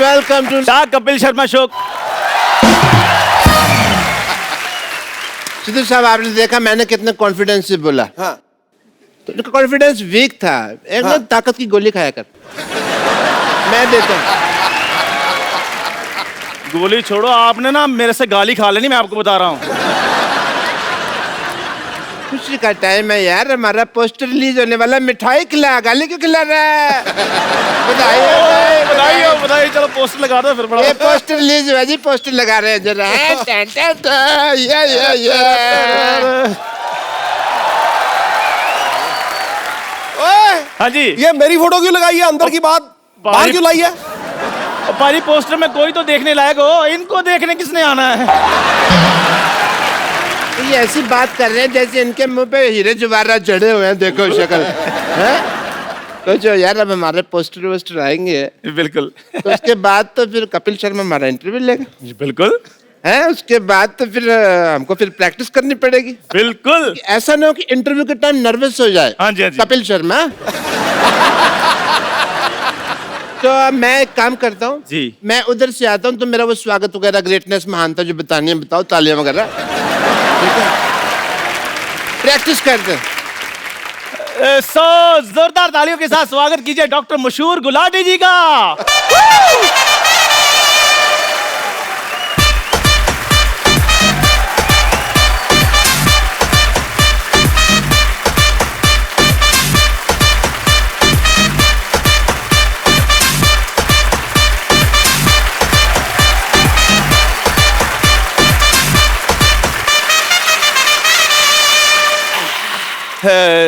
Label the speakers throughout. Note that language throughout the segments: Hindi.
Speaker 1: Welcome to
Speaker 2: Kapil Sharma show.
Speaker 1: Sidhu साहब, आपने देखा मैंने कितने कॉन्फिडेंस से बोला।
Speaker 3: हाँ।
Speaker 1: तो कॉन्फिडेंस वीक था। एक ना ताकत की गोली खाया कर। मैं देता हूँ।
Speaker 2: गोली छोड़ो, आपने ना मेरे से गाली खा लेनी, मैं आपको बता रहा हूँ।
Speaker 1: खुशी का टाइम है यार, हमारा पोस्टर रिलीज होने वाला। मिठाई खिला, गाली क्यों खिला रहा है? बधाई
Speaker 2: बधाई बधाई। चलो पोस्टर लगा दो फिर। बड़ा
Speaker 1: ये पोस्टर रिलीज हुआ जी, पोस्टर लगा रहे हैं जरा।
Speaker 2: हाँ जी,
Speaker 3: ये मेरी फोटो क्यों लगाई है? अंदर की बात बाहर क्यों लाई है?
Speaker 2: पारी पोस्टर में कोई तो देखने लायक हो, इनको देखने किसने आना है?
Speaker 1: ये ऐसी बात कर रहे हैं जैसे इनके मुंह पे हीरे जवाहरात जड़े हुए हैं। देखो शक्ल है। तो जो यार, अब हमारे पोस्टर वोस्टर आएंगे
Speaker 2: बिल्कुल।
Speaker 1: तो उसके बाद तो फिर कपिल शर्मा हमारा इंटरव्यू लेगा।
Speaker 2: बिल्कुल
Speaker 1: है, उसके बाद तो फिर हमको फिर प्रैक्टिस करनी पड़ेगी।
Speaker 2: बिल्कुल।
Speaker 1: ऐसा ना हो कि इंटरव्यू के टाइम नर्वस हो जाए।
Speaker 2: हाँ जी, हाँ जी।
Speaker 1: कपिल शर्मा। तो अब मैं एक काम करता हूँ
Speaker 2: जी,
Speaker 1: मैं उधर से आता हूँ, तो मेरा वो स्वागत वगैरह, ग्रेटनेस, महानता जो बतानी है बताओ, तालियां वगैरह। ठीक है, प्रैक्टिस करते हैं।
Speaker 2: सो जोरदार तालियों के साथ स्वागत कीजिए डॉक्टर मशहूर गुलाटी जी का।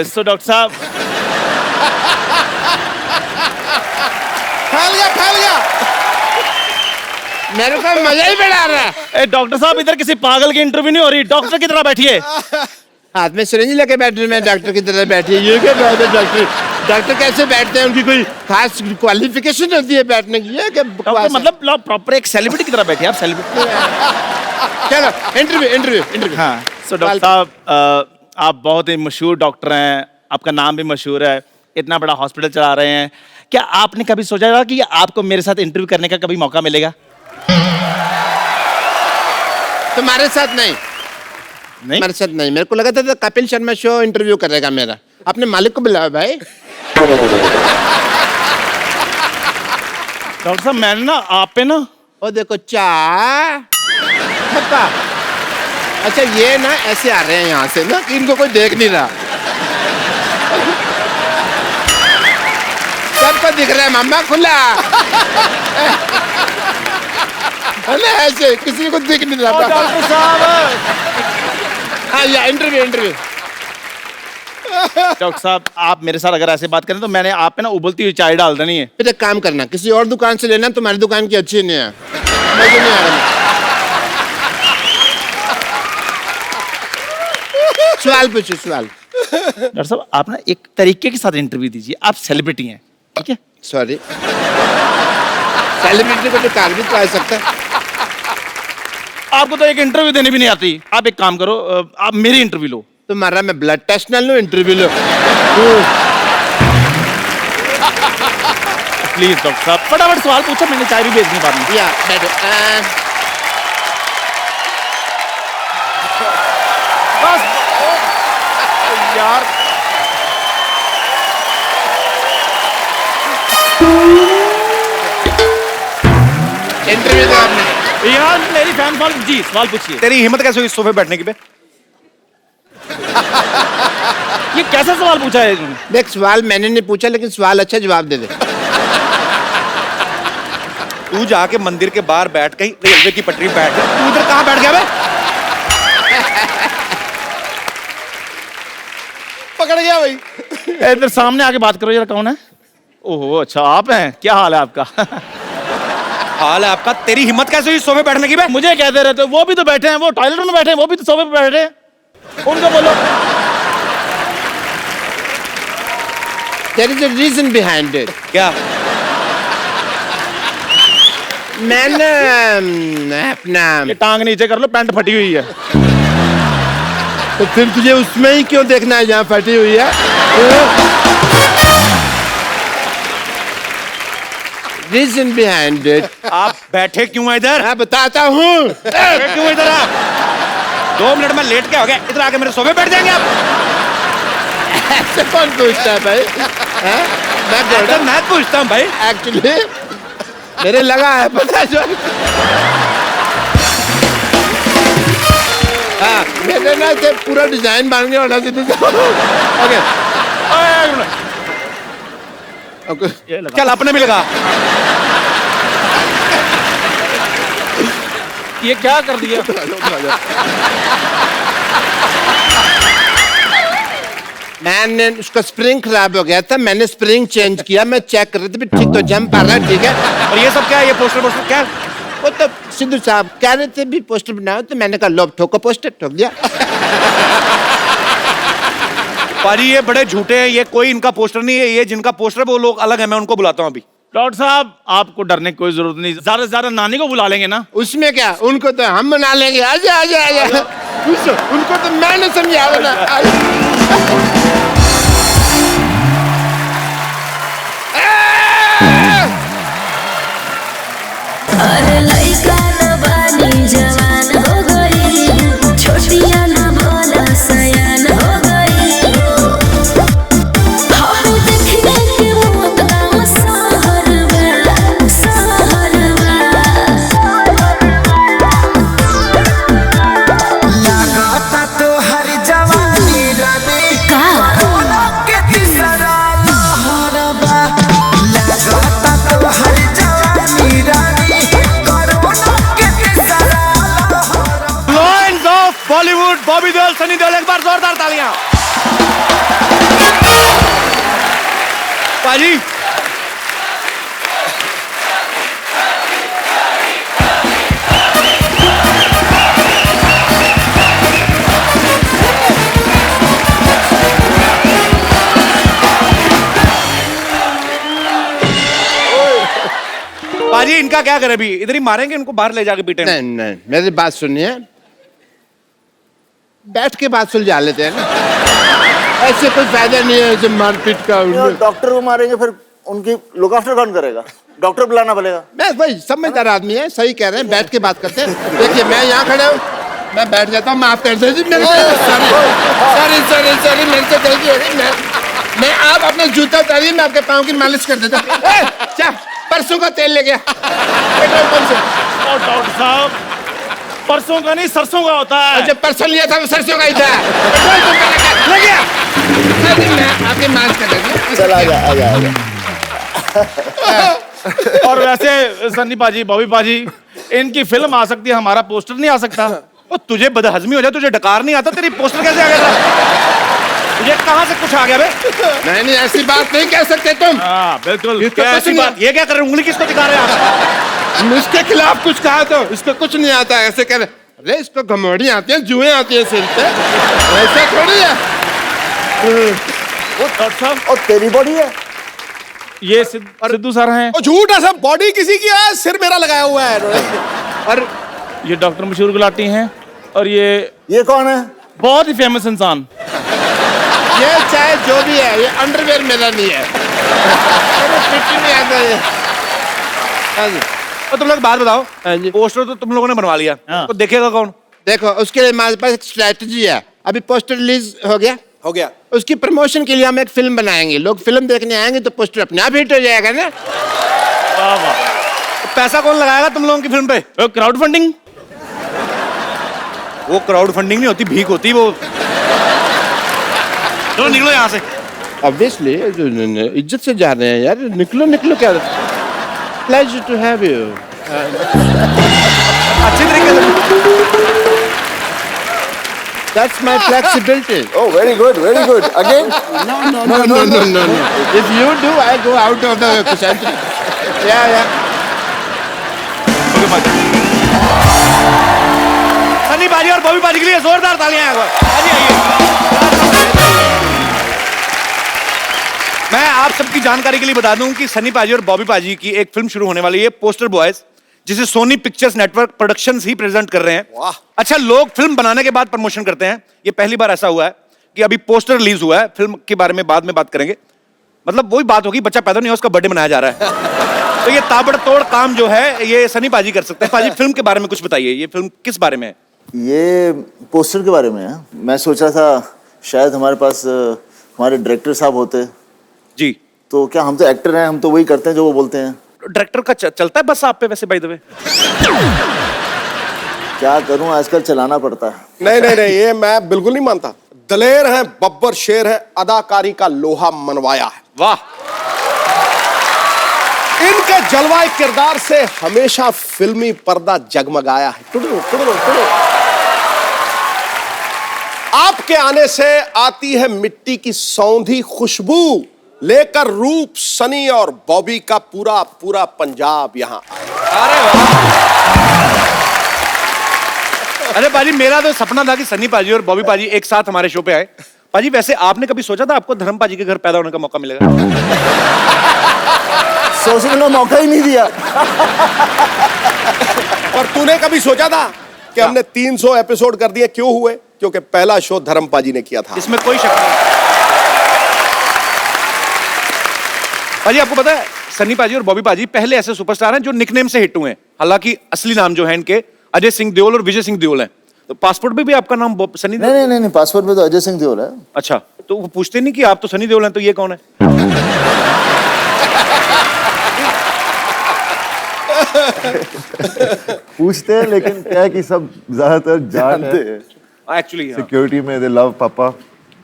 Speaker 2: सो डॉक्टर साहब,
Speaker 3: फैल गया।
Speaker 1: मेरे को मजा ही बड़ा आ रहा है।
Speaker 2: डॉक्टर साहब इधर किसी पागल की इंटरव्यू नहीं हो रही, डॉक्टर की तरह बैठिए।
Speaker 1: हाथ में सिरिंज लेके बैठ रहे, मैं डॉक्टर की तरह बैठी। ये क्या बात है? डॉक्टर कैसे बैठते हैं? उनकी कोई खास क्वालिफिकेशन होती है बैठने की? ये क्या बकवास है?
Speaker 2: मतलब प्रॉपर एक सेलिब्रिटी की तरह बैठिए आप। सेलिब्रिटी।
Speaker 1: चलो इंटरव्यू।
Speaker 2: हाँ, सो डॉक्टर साहब, आप बहुत ही मशहूर डॉक्टर हैं, आपका नाम भी मशहूर है, इतना बड़ा हॉस्पिटल चला रहे हैं। क्या आपने कभी सोचा था कि आपको मेरे साथ इंटरव्यू करने का कभी मौका मिलेगा?
Speaker 1: तुम्हारे साथ नहीं? हमारे साथ नहीं। मेरे को लगा था कपिल शर्मा शो इंटरव्यू करेगा मेरा। अपने मालिक को बुलाओ भाई।
Speaker 2: डॉक्टर साहब, मैंने ना आप पे ना,
Speaker 1: ओ देखो थप्पा। अच्छा, ये ना ऐसे आ रहे हैं यहाँ से ना कि इनको कोई देख नहीं रहा। सबको दिख रहा है मामा, खुला है ना, ऐसे किसी को दिख नहीं रहा।
Speaker 2: डॉक्टर साहब।
Speaker 1: हाँ, या इंटरव्यू।
Speaker 2: डॉक्टर साहब, आप मेरे साथ अगर ऐसे बात करें तो मैंने आप पे ना उबलती हुई चाय डाल देनी है।
Speaker 1: फिर एक काम करना, किसी और दुकान से लेना, तुम्हारी दुकान की अच्छी नहीं है। मजा नहीं आ रहा। सवाल पूछो, सवाल।
Speaker 2: डॉक्टर साहब, आप ना एक तरीके के साथ इंटरव्यू दीजिए, आप सेलिब्रिटी हैं, ठीक है?
Speaker 1: सॉरी, सेलिब्रिटी को तो कार भी तो आ सकता है।
Speaker 2: आपको तो एक इंटरव्यू देने भी नहीं आती। आप एक काम करो, आप मेरी इंटरव्यू लो।
Speaker 1: तुम्हारा मैं ब्लड टेस्ट ना लूं, इंटरव्यू लो।
Speaker 2: प्लीज डॉक्टर साहब, फटाफट सवाल पूछो, मैंने चाय भी भेजनी बाद में।
Speaker 1: या बैठो।
Speaker 2: बस यार,
Speaker 1: इंटरव्यू दो आपने।
Speaker 2: यार मेरी फैन फॉलोइंग जी, सवाल पूछिए।
Speaker 3: तेरी हिम्मत कैसे हुई सोफे बैठने की बे?
Speaker 2: ये कैसा सवाल पूछा है इन्होंने?
Speaker 1: देख, सवाल मैंने नहीं पूछा, लेकिन सवाल अच्छा, जवाब दे दे।
Speaker 3: तू जाके मंदिर के बाहर बैठ, कहीं रेलवे की पटरी बैठ। तू इधर कहाँ बैठ गया बे? पकड़ गया भाई।
Speaker 2: इधर सामने आके बात करो जरा, कौन है? ओहो, अच्छा आप हैं, क्या हाल है आपका?
Speaker 3: हाल है आपका? तेरी हिम्मत कैसे हुई सोफे बैठने की बे?
Speaker 2: मुझे कहते रहते हो, वो भी तो बैठे हैं, वो टॉयलेट में बैठे हैं, वो भी तो सोफे पे बैठे हैं, उनको बोलो।
Speaker 1: There is a reason behind it.
Speaker 3: क्या?
Speaker 1: मैंने अपना,
Speaker 2: ये टांग नीचे कर लो, पैंट फटी हुई है।
Speaker 1: तो फिर तुझे उसमें ही क्यों देखना है जहाँ फटी हुई है? Reason behind it.
Speaker 3: आप बैठे क्यों हैं इधर?
Speaker 1: मैं बताता हूँ।
Speaker 3: बैठे क्यों इधर आप? 2 मिनट में लेट के हो गया, इधर आके मेरे सोफे बैठ जाएंगे आप?
Speaker 1: ऐसे कौन पूछता है भाई?
Speaker 3: मैं पूछता हूँ भाई।
Speaker 1: एक्चुअली मेरे लगा है पता जो। हाँ मेरे ना से पूरा डिजाइन बन गया होना चाहिए। ओके ओके
Speaker 3: चल अपने भी लगा।
Speaker 2: ये क्या कर दिया?
Speaker 1: मैंने उसका स्प्रिंग खराब हो गया था, मैंने स्प्रिंग चेंज किया, मैं चेक कर रही थी ठीक तो जंप आ रहा है, ठीक है।
Speaker 3: और ये सब क्या है? ये पोस्टर क्या है?
Speaker 1: वो तो सिद्धू साहब कह रहे थे भी पोस्टर बनाओ, तो मैंने कहा लो ठोको पोस्टर, ठोक दिया।
Speaker 3: पाजी ये बड़े झूठे हैं, ये कोई इनका पोस्टर नहीं है, ये जिनका पोस्टर है वो लोग अलग है, मैं उनको बुलाता हूँ अभी।
Speaker 2: डॉक्टर साहब आपको डरने की कोई जरूरत नहीं, ज्यादा से ज्यादा नानी को बुला लेंगे ना।
Speaker 1: उसमें क्या, उनको तो हम बना लेंगे। आजा आजा आजा, उनको तो मैंने समझा ना।
Speaker 4: अरे लइका न बानी जवान हो गई, छोटिया न भोला सयान हो गई। हम देखने के मौत गाँव सहरवा, सहरवा।
Speaker 5: लागता तो हर जवानी रानी
Speaker 4: का
Speaker 5: के तीसरा लहरबा। लागता तो हर जवानी रानी कोरोना के तीसरा लहरबा।
Speaker 3: लॉयंस ऑफ बॉलीवुड, बॉबी देओल, सनी देओल, एक बार जोरदार तालियां। पाजी पाजी इनका क्या करे अभी? इधर ही मारेंगे इनको, बाहर ले जाके पीटेंगे।
Speaker 1: नहीं नहीं मेरी बात सुनिए, बैठ के बात सुलझा लेते हैं ना, ऐसे कोई फायदा नहीं है ऐसे मारपीट का।
Speaker 6: डॉक्टर को मारेंगे फिर उनकी लुक आफ्टर कौन करेगा? डॉक्टर बुलाना पड़ेगा।
Speaker 1: मैं भाई समझदार आदमी है, सही कह रहे हैं, बैठ के बात करते हैं। देखिए मैं यहाँ खड़ा हूँ, मैं बैठ जाता हूँ, माफ कर दीजिए मेरे सॉरी सॉरी सॉरी मेरे से गलती हो गई। मैं आप अपना जूता उतारिए, मैं आपके पाँव की मालिश कर देता हूँ। क्या परसों का तेल ले गया पेट्रोल पंप से।
Speaker 2: और डॉक्टर साहब परसों का नहीं सरसों का होता है।
Speaker 1: जब परसों लिया था वो सरसों का ही था, पेट्रोल पंप पे लगा ले गया। मैं आपकी मालिश कर देता
Speaker 6: चल आजा आजा आजा।
Speaker 2: हूँ। और वैसे सन्नी पाजी, बॉबी पाजी, इनकी फिल्म आ सकती है, हमारा पोस्टर नहीं आ सकता।
Speaker 3: ओ तुझे बदहजमी हो जाए, तुझे डकार नहीं आता, तेरी पोस्टर कैसे आ गया था? तुझे कहाँ से कुछ आ गया बे?
Speaker 1: नहीं नहीं ऐसी बात नहीं कह सकते तुम।
Speaker 2: हाँ बिल्कुल।
Speaker 3: क्या ऐसी बात? ये क्या कर रहे हैं? उंगली किसको दिखा रहे हैं आप?
Speaker 1: उसके खिलाफ कुछ कहा तो इसको कुछ नहीं आता, ऐसे कह रहे अरे इसको घमौड़ी आती है, जुएं आती है सिर पे, ऐसा थोड़ी है।
Speaker 2: वो डॉक्टर साहब
Speaker 6: और तेरी बॉडी है।
Speaker 2: ये सिद्धू सर हैं,
Speaker 7: झूठ है सब, बॉडी किसी की है, सिर मेरा लगाया हुआ है।
Speaker 2: और ये डॉक्टर मशहूर गुलाटी हैं, और
Speaker 6: ये कौन है?
Speaker 2: बहुत ही फेमस इंसान।
Speaker 1: ये चाहे जो भी है, ये अंडरवेयर मेरा नहीं है, मेरे फिट ही नहीं आता ये। हाँ जी
Speaker 3: और तुम लोग बात बताओ,
Speaker 1: हाँ जी।
Speaker 3: पोस्टर तो तुम लोगों ने बनवा लिया,
Speaker 2: हाँ।
Speaker 3: तो देखेगा कौन?
Speaker 1: देखो उसके लिए हमारे पास एक स्ट्रैटेजी है। अभी पोस्टर रिलीज हो गया,
Speaker 7: हो गया।
Speaker 1: उसकी प्रमोशन के लिए हम एक फिल्म बनाएंगे, लोग फिल्म देखने आएंगे तो पोस्टर अपने आप हिट हो जाएगा ना।
Speaker 2: वाह वाह।
Speaker 3: तो पैसा कौन लगाएगा तुम लोगों की फिल्म पे?
Speaker 2: Crowd funding.
Speaker 3: वो क्राउड फंडिंग नहीं होती, भीख होती वो। चलो निकलो यहाँ से।
Speaker 1: ऑब्वियसली इज्जत से जा रहे हैं यार, निकलो निकलो। क्या प्लेजर टू हैव यू।
Speaker 3: अच्छी तरीके से।
Speaker 1: That's my flexibility.
Speaker 6: Oh, very good, very good. Again?
Speaker 1: No. If you do, I go out of the century. Yeah.
Speaker 3: Sunny बाजी और बॉबी बाजी के लिए जोरदार तालियां हैं। आइए। मैं आप सबकी जानकारी के लिए बता दूं कि सनी पाजी और बॉबी पाजी की एक फिल्म शुरू होने वाली है, पोस्टर बॉयज, जिसे सोनी पिक्चर्स नेटवर्क प्रोडक्शंस ही प्रेजेंट कर रहे हैं।
Speaker 7: वाह।
Speaker 3: अच्छा, लोग फिल्म बनाने के बाद प्रमोशन करते हैं, ये पहली बार ऐसा हुआ है कि अभी पोस्टर रिलीज हुआ है, फिल्म के बारे में बाद में बात करेंगे। मतलब वही बात होगी, बच्चा पैदा नहीं हुआ, उसका बर्थडे मनाया जा रहा है। तो ये ताबड़तोड़ काम जो है ये सनी पाजी कर सकते हैं। पाजी फिल्म के बारे में कुछ बताइए, ये फिल्म किस बारे में है?
Speaker 6: ये पोस्टर के बारे में है। मैं सोच रहा था शायद हमारे पास हमारे डायरेक्टर साहब होते।
Speaker 3: जी।
Speaker 6: तो क्या हम तो एक्टर हैं, हम तो वही करते हैं जो वो बोलते हैं।
Speaker 3: डायरेक्टर का चलता है बस आप पे वैसे बाय द वे?
Speaker 6: क्या करूं, आजकल चलाना पड़ता है।
Speaker 7: नहीं नहीं नहीं, ये मैं बिल्कुल नहीं मानता। दलेर है, बब्बर शेर है, अदाकारी का लोहा मनवाया है।
Speaker 3: वाह।
Speaker 7: इनके जलवाए किरदार से हमेशा फिल्मी पर्दा जगमगाया है। टुडू, टुडू, टुडू। आपके आने से आती है मिट्टी की सौंधी खुशबू, लेकर रूप सनी और बॉबी का पूरा पूरा पंजाब यहाँ आया।
Speaker 3: अरे वाह। अरे पाजी, मेरा तो सपना था कि सनी पाजी और बॉबी पाजी एक साथ हमारे शो पे आए। पाजी वैसे आपने कभी सोचा था आपको धर्म पाजी के घर पैदा होने का मौका मिलेगा?
Speaker 6: सोचने का मौका ही नहीं दिया।
Speaker 7: और तूने कभी सोचा था कि हमने 300 एपिसोड कर दिए? क्यों हुए? क्योंकि पहला शो धर्म पाजी ने किया था।
Speaker 3: इसमें कोई शक नहीं। पाजी आपको पता है सनी पाजी और बॉबी पाजी पहले ऐसे सुपरस्टार हैं जो निकनेम से हिट हुए हैं। हालांकि असली नाम जो है इनके अजय सिंह देओल और विजय सिंह देओल है। तो पासपोर्ट पे भी आपका नाम सनी देओल?
Speaker 6: नहीं नहीं नहीं, पासपोर्ट में तो अजय सिंह देओल है।
Speaker 3: अच्छा, तो वो पूछते नहीं कि आप तो सनी देओल हैं, तो ये कौन है?
Speaker 8: पूछते हैं, लेकिन क्या है कि सब ज्यादातर जानते हैं।
Speaker 3: एक्चुअली
Speaker 8: सिक्योरिटी में दे लव पापा,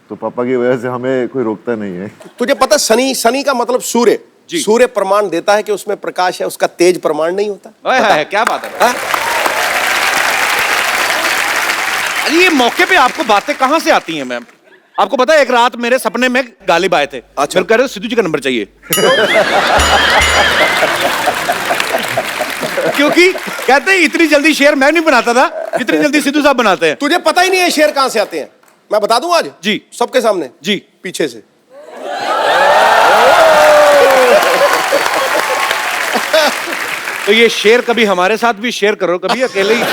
Speaker 8: तो पापा की वजह से हमें कोई रोकता नहीं है।
Speaker 7: तुझे पता सनी, सनी का मतलब सूर्य। सूर्य प्रमाण देता है कि उसमें प्रकाश है, उसका तेज प्रमाण नहीं होता।
Speaker 3: क्या बात है। अरे ये मौके पे आपको बातें कहां से आती हैं मैम? आपको पता है एक रात मेरे सपने में गालिब आए थे।
Speaker 7: अच्छा।
Speaker 3: फिर कह रहे सिद्धू जी का नंबर चाहिए। क्योंकि कहते हैं इतनी जल्दी शेर मैं नहीं बनाता था जितनी जल्दी सिद्धू साहब बनाते हैं।
Speaker 7: तुझे पता ही नहीं है शेर कहां से आते हैं। मैं बता दूं आज
Speaker 3: जी
Speaker 7: सबके सामने।
Speaker 3: जी
Speaker 7: पीछे से।
Speaker 3: तो ये शेर कभी हमारे साथ भी शेयर करो, कभी अकेले ही।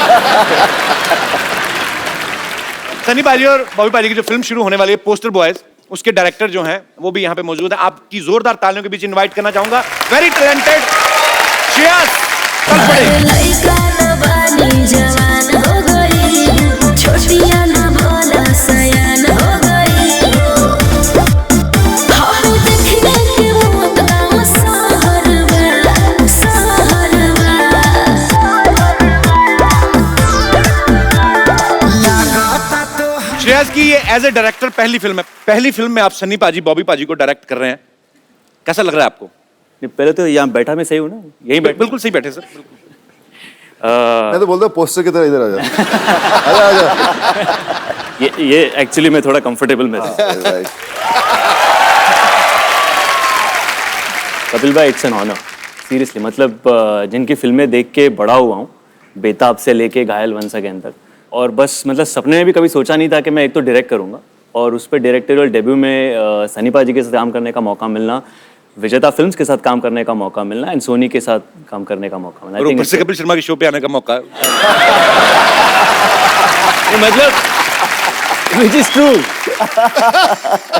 Speaker 3: सनी पाजी और बॉबी पाजी की जो फिल्म शुरू होने वाली है पोस्टर बॉयज, उसके डायरेक्टर जो हैं वो भी यहाँ पे मौजूद है। आपकी जोरदार तालियों के बीच इनवाइट करना चाहूंगा वेरी टैलेंटेड श्रेयस तलपड़े।
Speaker 4: लइका न बानी जवान हो गई, छोटिया न भोला सयान हो गई। हम देखने के मौत गाँव सहरवा, सहरवा।
Speaker 3: श्रेयस की ये एज ए डायरेक्टर पहली फिल्म है। पहली फिल्म में आप सनी पाजी बॉबी पाजी को डायरेक्ट कर रहे हैं, कैसा लग रहा है आपको?
Speaker 9: पहले तो यहाँ बैठा मैं सही हूँ ना, यही बैठ
Speaker 3: बिल्कुल सही बैठे सर।
Speaker 8: मैं तो बोलता हूँ पोस्टर की तरह इधर आ जा। आजा आजा।
Speaker 9: ये एक्चुअली मैं थोड़ा कंफर्टेबल में था। कपिल भाई, इट्स एन ऑनर सीरियसली। मतलब जिनकी फिल्में देख के बड़ा हुआ हूँ, बेताब से लेके घायल वंस अगेन तक, और बस मतलब सपने में भी कभी सोचा नहीं था कि मैं एक तो डायरेक्ट करूँगा और उस पर डायरेक्टोरियल डेब्यू में सनी पाजी के साथ काम करने का मौका मिलना, विजेता फिल्म्स के साथ काम करने का मौका मिलना एंड सोनी के साथ काम करने का मौका मिलना।
Speaker 3: और ऊपर से कपिल शर्मा के शो पे आने का मौका।
Speaker 9: मतलब विच इज ट्रू।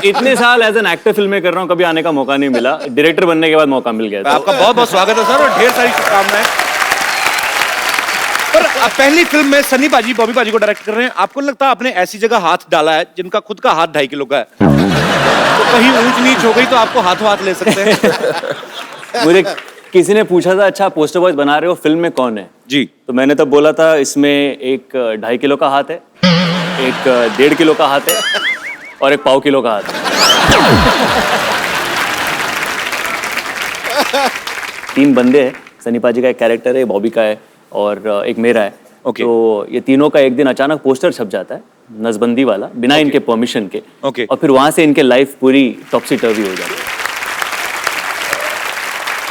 Speaker 9: इतने साल एज एन एक्टर फिल्में कर रहा हूँ, कभी आने का मौका नहीं मिला। डायरेक्टर बनने के बाद मौका मिल गया।
Speaker 3: आपका बहुत बहुत स्वागत है सर और ढेर सारी शुभकामनाएं। पर अब पहली फिल्म में सनी पाजी बॉबी पाजी को डायरेक्ट कर रहे हैं, आपको लगता है आपने ऐसी जगह हाथ डाला है जिनका खुद का हाथ 2.5 किलो का है, तो कहीं ऊंच नीच हो गई तो आपको हाथों हाथ ले सकते हैं।
Speaker 9: मुझे किसी ने पूछा था, अच्छा पोस्टर बॉयज बना रहे हो, फिल्म में कौन है
Speaker 3: जी?
Speaker 9: तो मैंने तब बोला था इसमें एक 2.5 किलो का हाथ है, एक 1.5 किलो का हाथ है और एक 1.25 किलो का हाथ है। 3 बंदे हैं, सनी पाजी का एक कैरेक्टर है, बॉबी का है और एक मेरा है।
Speaker 3: Okay.
Speaker 9: तो ये तीनों का एक दिन अचानक पोस्टर छप जाता है, नसबंदी वाला, बिना इनके परमिशन के।
Speaker 3: Okay.
Speaker 9: और फिर वहां से इनके लाइफ पूरी टॉपसी टर्वी हो जाती है।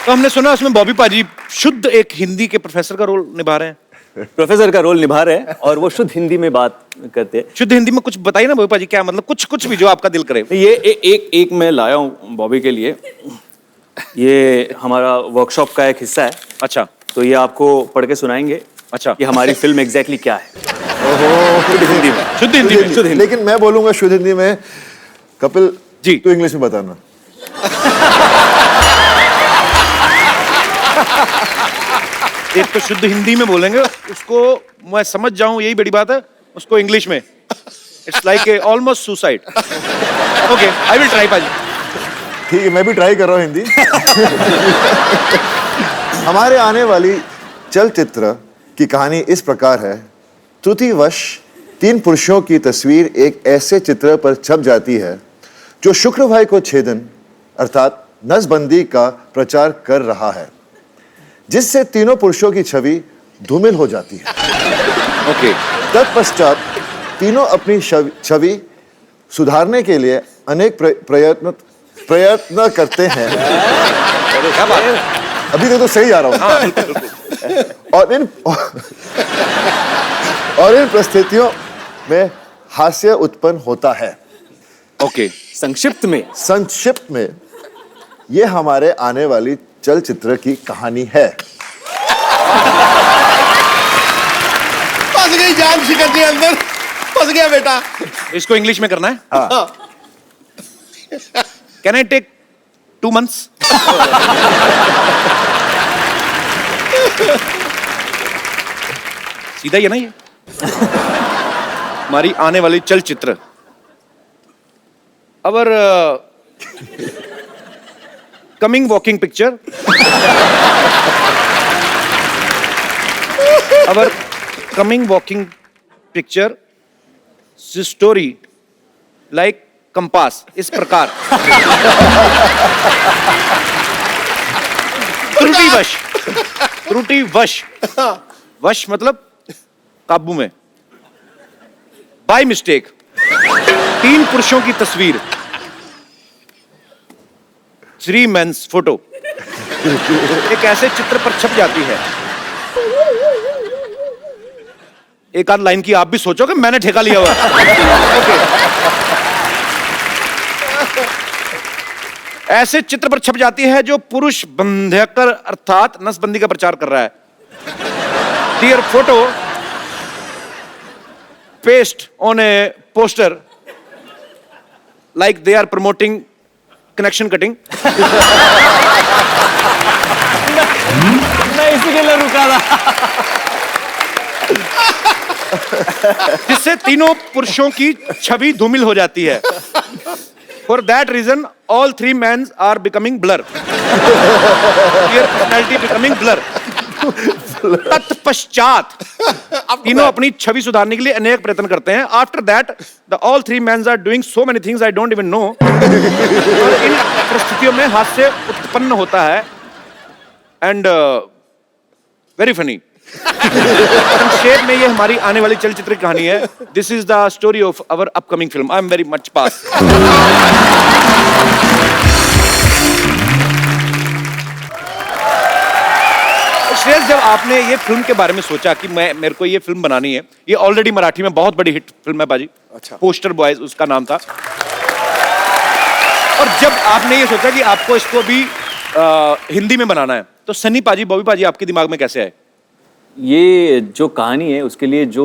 Speaker 3: तो हमने सुना उसमें बॉबी पाजी शुद्ध एक हिंदी के प्रोफेसर का रोल निभा रहे हैं।
Speaker 9: प्रोफेसर का रोल निभा रहे हैं और वो शुद्ध हिंदी में बात करते हैं।
Speaker 3: शुद्ध हिंदी में कुछ बताइए ना बॉबी पाजी, क्या मतलब कुछ भी जो आपका दिल करे।
Speaker 9: ये एक मैं लाया हूँ बॉबी के लिए। ये हमारा वर्कशॉप का एक हिस्सा है।
Speaker 3: अच्छा,
Speaker 9: तो ये आपको पढ़ के सुनाएंगे।
Speaker 3: अच्छा,
Speaker 9: कि हमारी फिल्म एग्जैक्टली क्या है।
Speaker 8: शुद्ध हिंदी में।
Speaker 3: शुद्ध हिंदी में।
Speaker 8: शुद्ध हिंदी। लेकिन मैं बोलूंगा शुद्ध हिंदी में। कपिल जी, तू इंग्लिश में बताना।
Speaker 3: एक तो शुद्ध हिंदी में बोलेंगे, उसको मैं समझ जाऊं यही बड़ी बात है, उसको इंग्लिश में it's like a almost suicide. Okay, I will try पाजी।
Speaker 8: ठीक है, मैं भी ट्राई कर रहा हूँ हिंदी। हमारे आने वाली चलचित्र की कहानी इस प्रकार है। त्रुटिवश 3 पुरुषों की तस्वीर एक ऐसे चित्र पर छप जाती है जो शुक्रवार को छेदन अर्थात नसबंदी का प्रचार कर रहा है, जिससे तीनों पुरुषों की छवि धूमिल हो जाती है।
Speaker 3: ओके,
Speaker 8: तत्पश्चात तीनों अपनी छवि सुधारने के लिए अनेक प्रयत्न करते हैं।
Speaker 3: क्या बात है?
Speaker 8: अभी तक तो सही आ रहा हूँ। और इन परिस्थितियों में हास्य उत्पन्न होता है।
Speaker 3: ओके,
Speaker 9: संक्षिप्त
Speaker 8: में ये हमारे आने वाली चलचित्र की कहानी है।
Speaker 7: फंस गई जान शिकर जी अंदर, फंस गया बेटा।
Speaker 3: इसको इंग्लिश में करना है।
Speaker 8: हाँ।
Speaker 3: Can I take 2 months? सीधा ही है ना ये हमारी आने वाली चलचित्र। Our coming walking picture, our coming walking picture story like compass, इस प्रकार। त्रुटिवश वश मतलब काबू में, बाय मिस्टेक 3 पुरुषों की तस्वीर, 3 मेंस फोटो एक ऐसे चित्र पर छप जाती है। एक आध लाइन की आप भी सोचो कि मैंने ठेका लिया हुआ। ओके, ऐसे चित्र पर छप जाती है जो पुरुष बंध्यकर अर्थात नसबंदी का प्रचार कर रहा है। Dear photo paste on a poster like they are promoting connection cutting.
Speaker 9: मैं इसी के लिए रुका था।
Speaker 3: जिससे तीनों पुरुषों की छवि धूमिल हो जाती है। For that reason, all 3 men are becoming blur. Their personality becoming blur. तत्पश्चात तीनों अपनी छवि सुधारने के लिए अनेक प्रयत्न करते हैं। After that, all 3 men are doing so many things I don't even know. और इन परिस्थितियों में हास्य उत्पन्न होता है and very funny. संक्षेप में ये हमारी आने वाली चलचित्र की कहानी है। This is the story of our upcoming film. I am very much pass. Shreyas, जब आपने ये फिल्म के बारे में सोचा कि मेरे को ये फिल्म बनानी है, ये ऑलरेडी मराठी में बहुत बड़ी हिट फिल्म है बाजी।
Speaker 7: अच्छा।
Speaker 3: पोस्टर बॉयज उसका नाम था। और जब आपने ये सोचा कि आपको इसको भी हिंदी में बनाना है, तो सनी पाजी, बॉबी पाजी आपके दिमाग में कैसे आए?
Speaker 9: ये जो कहानी है उसके लिए जो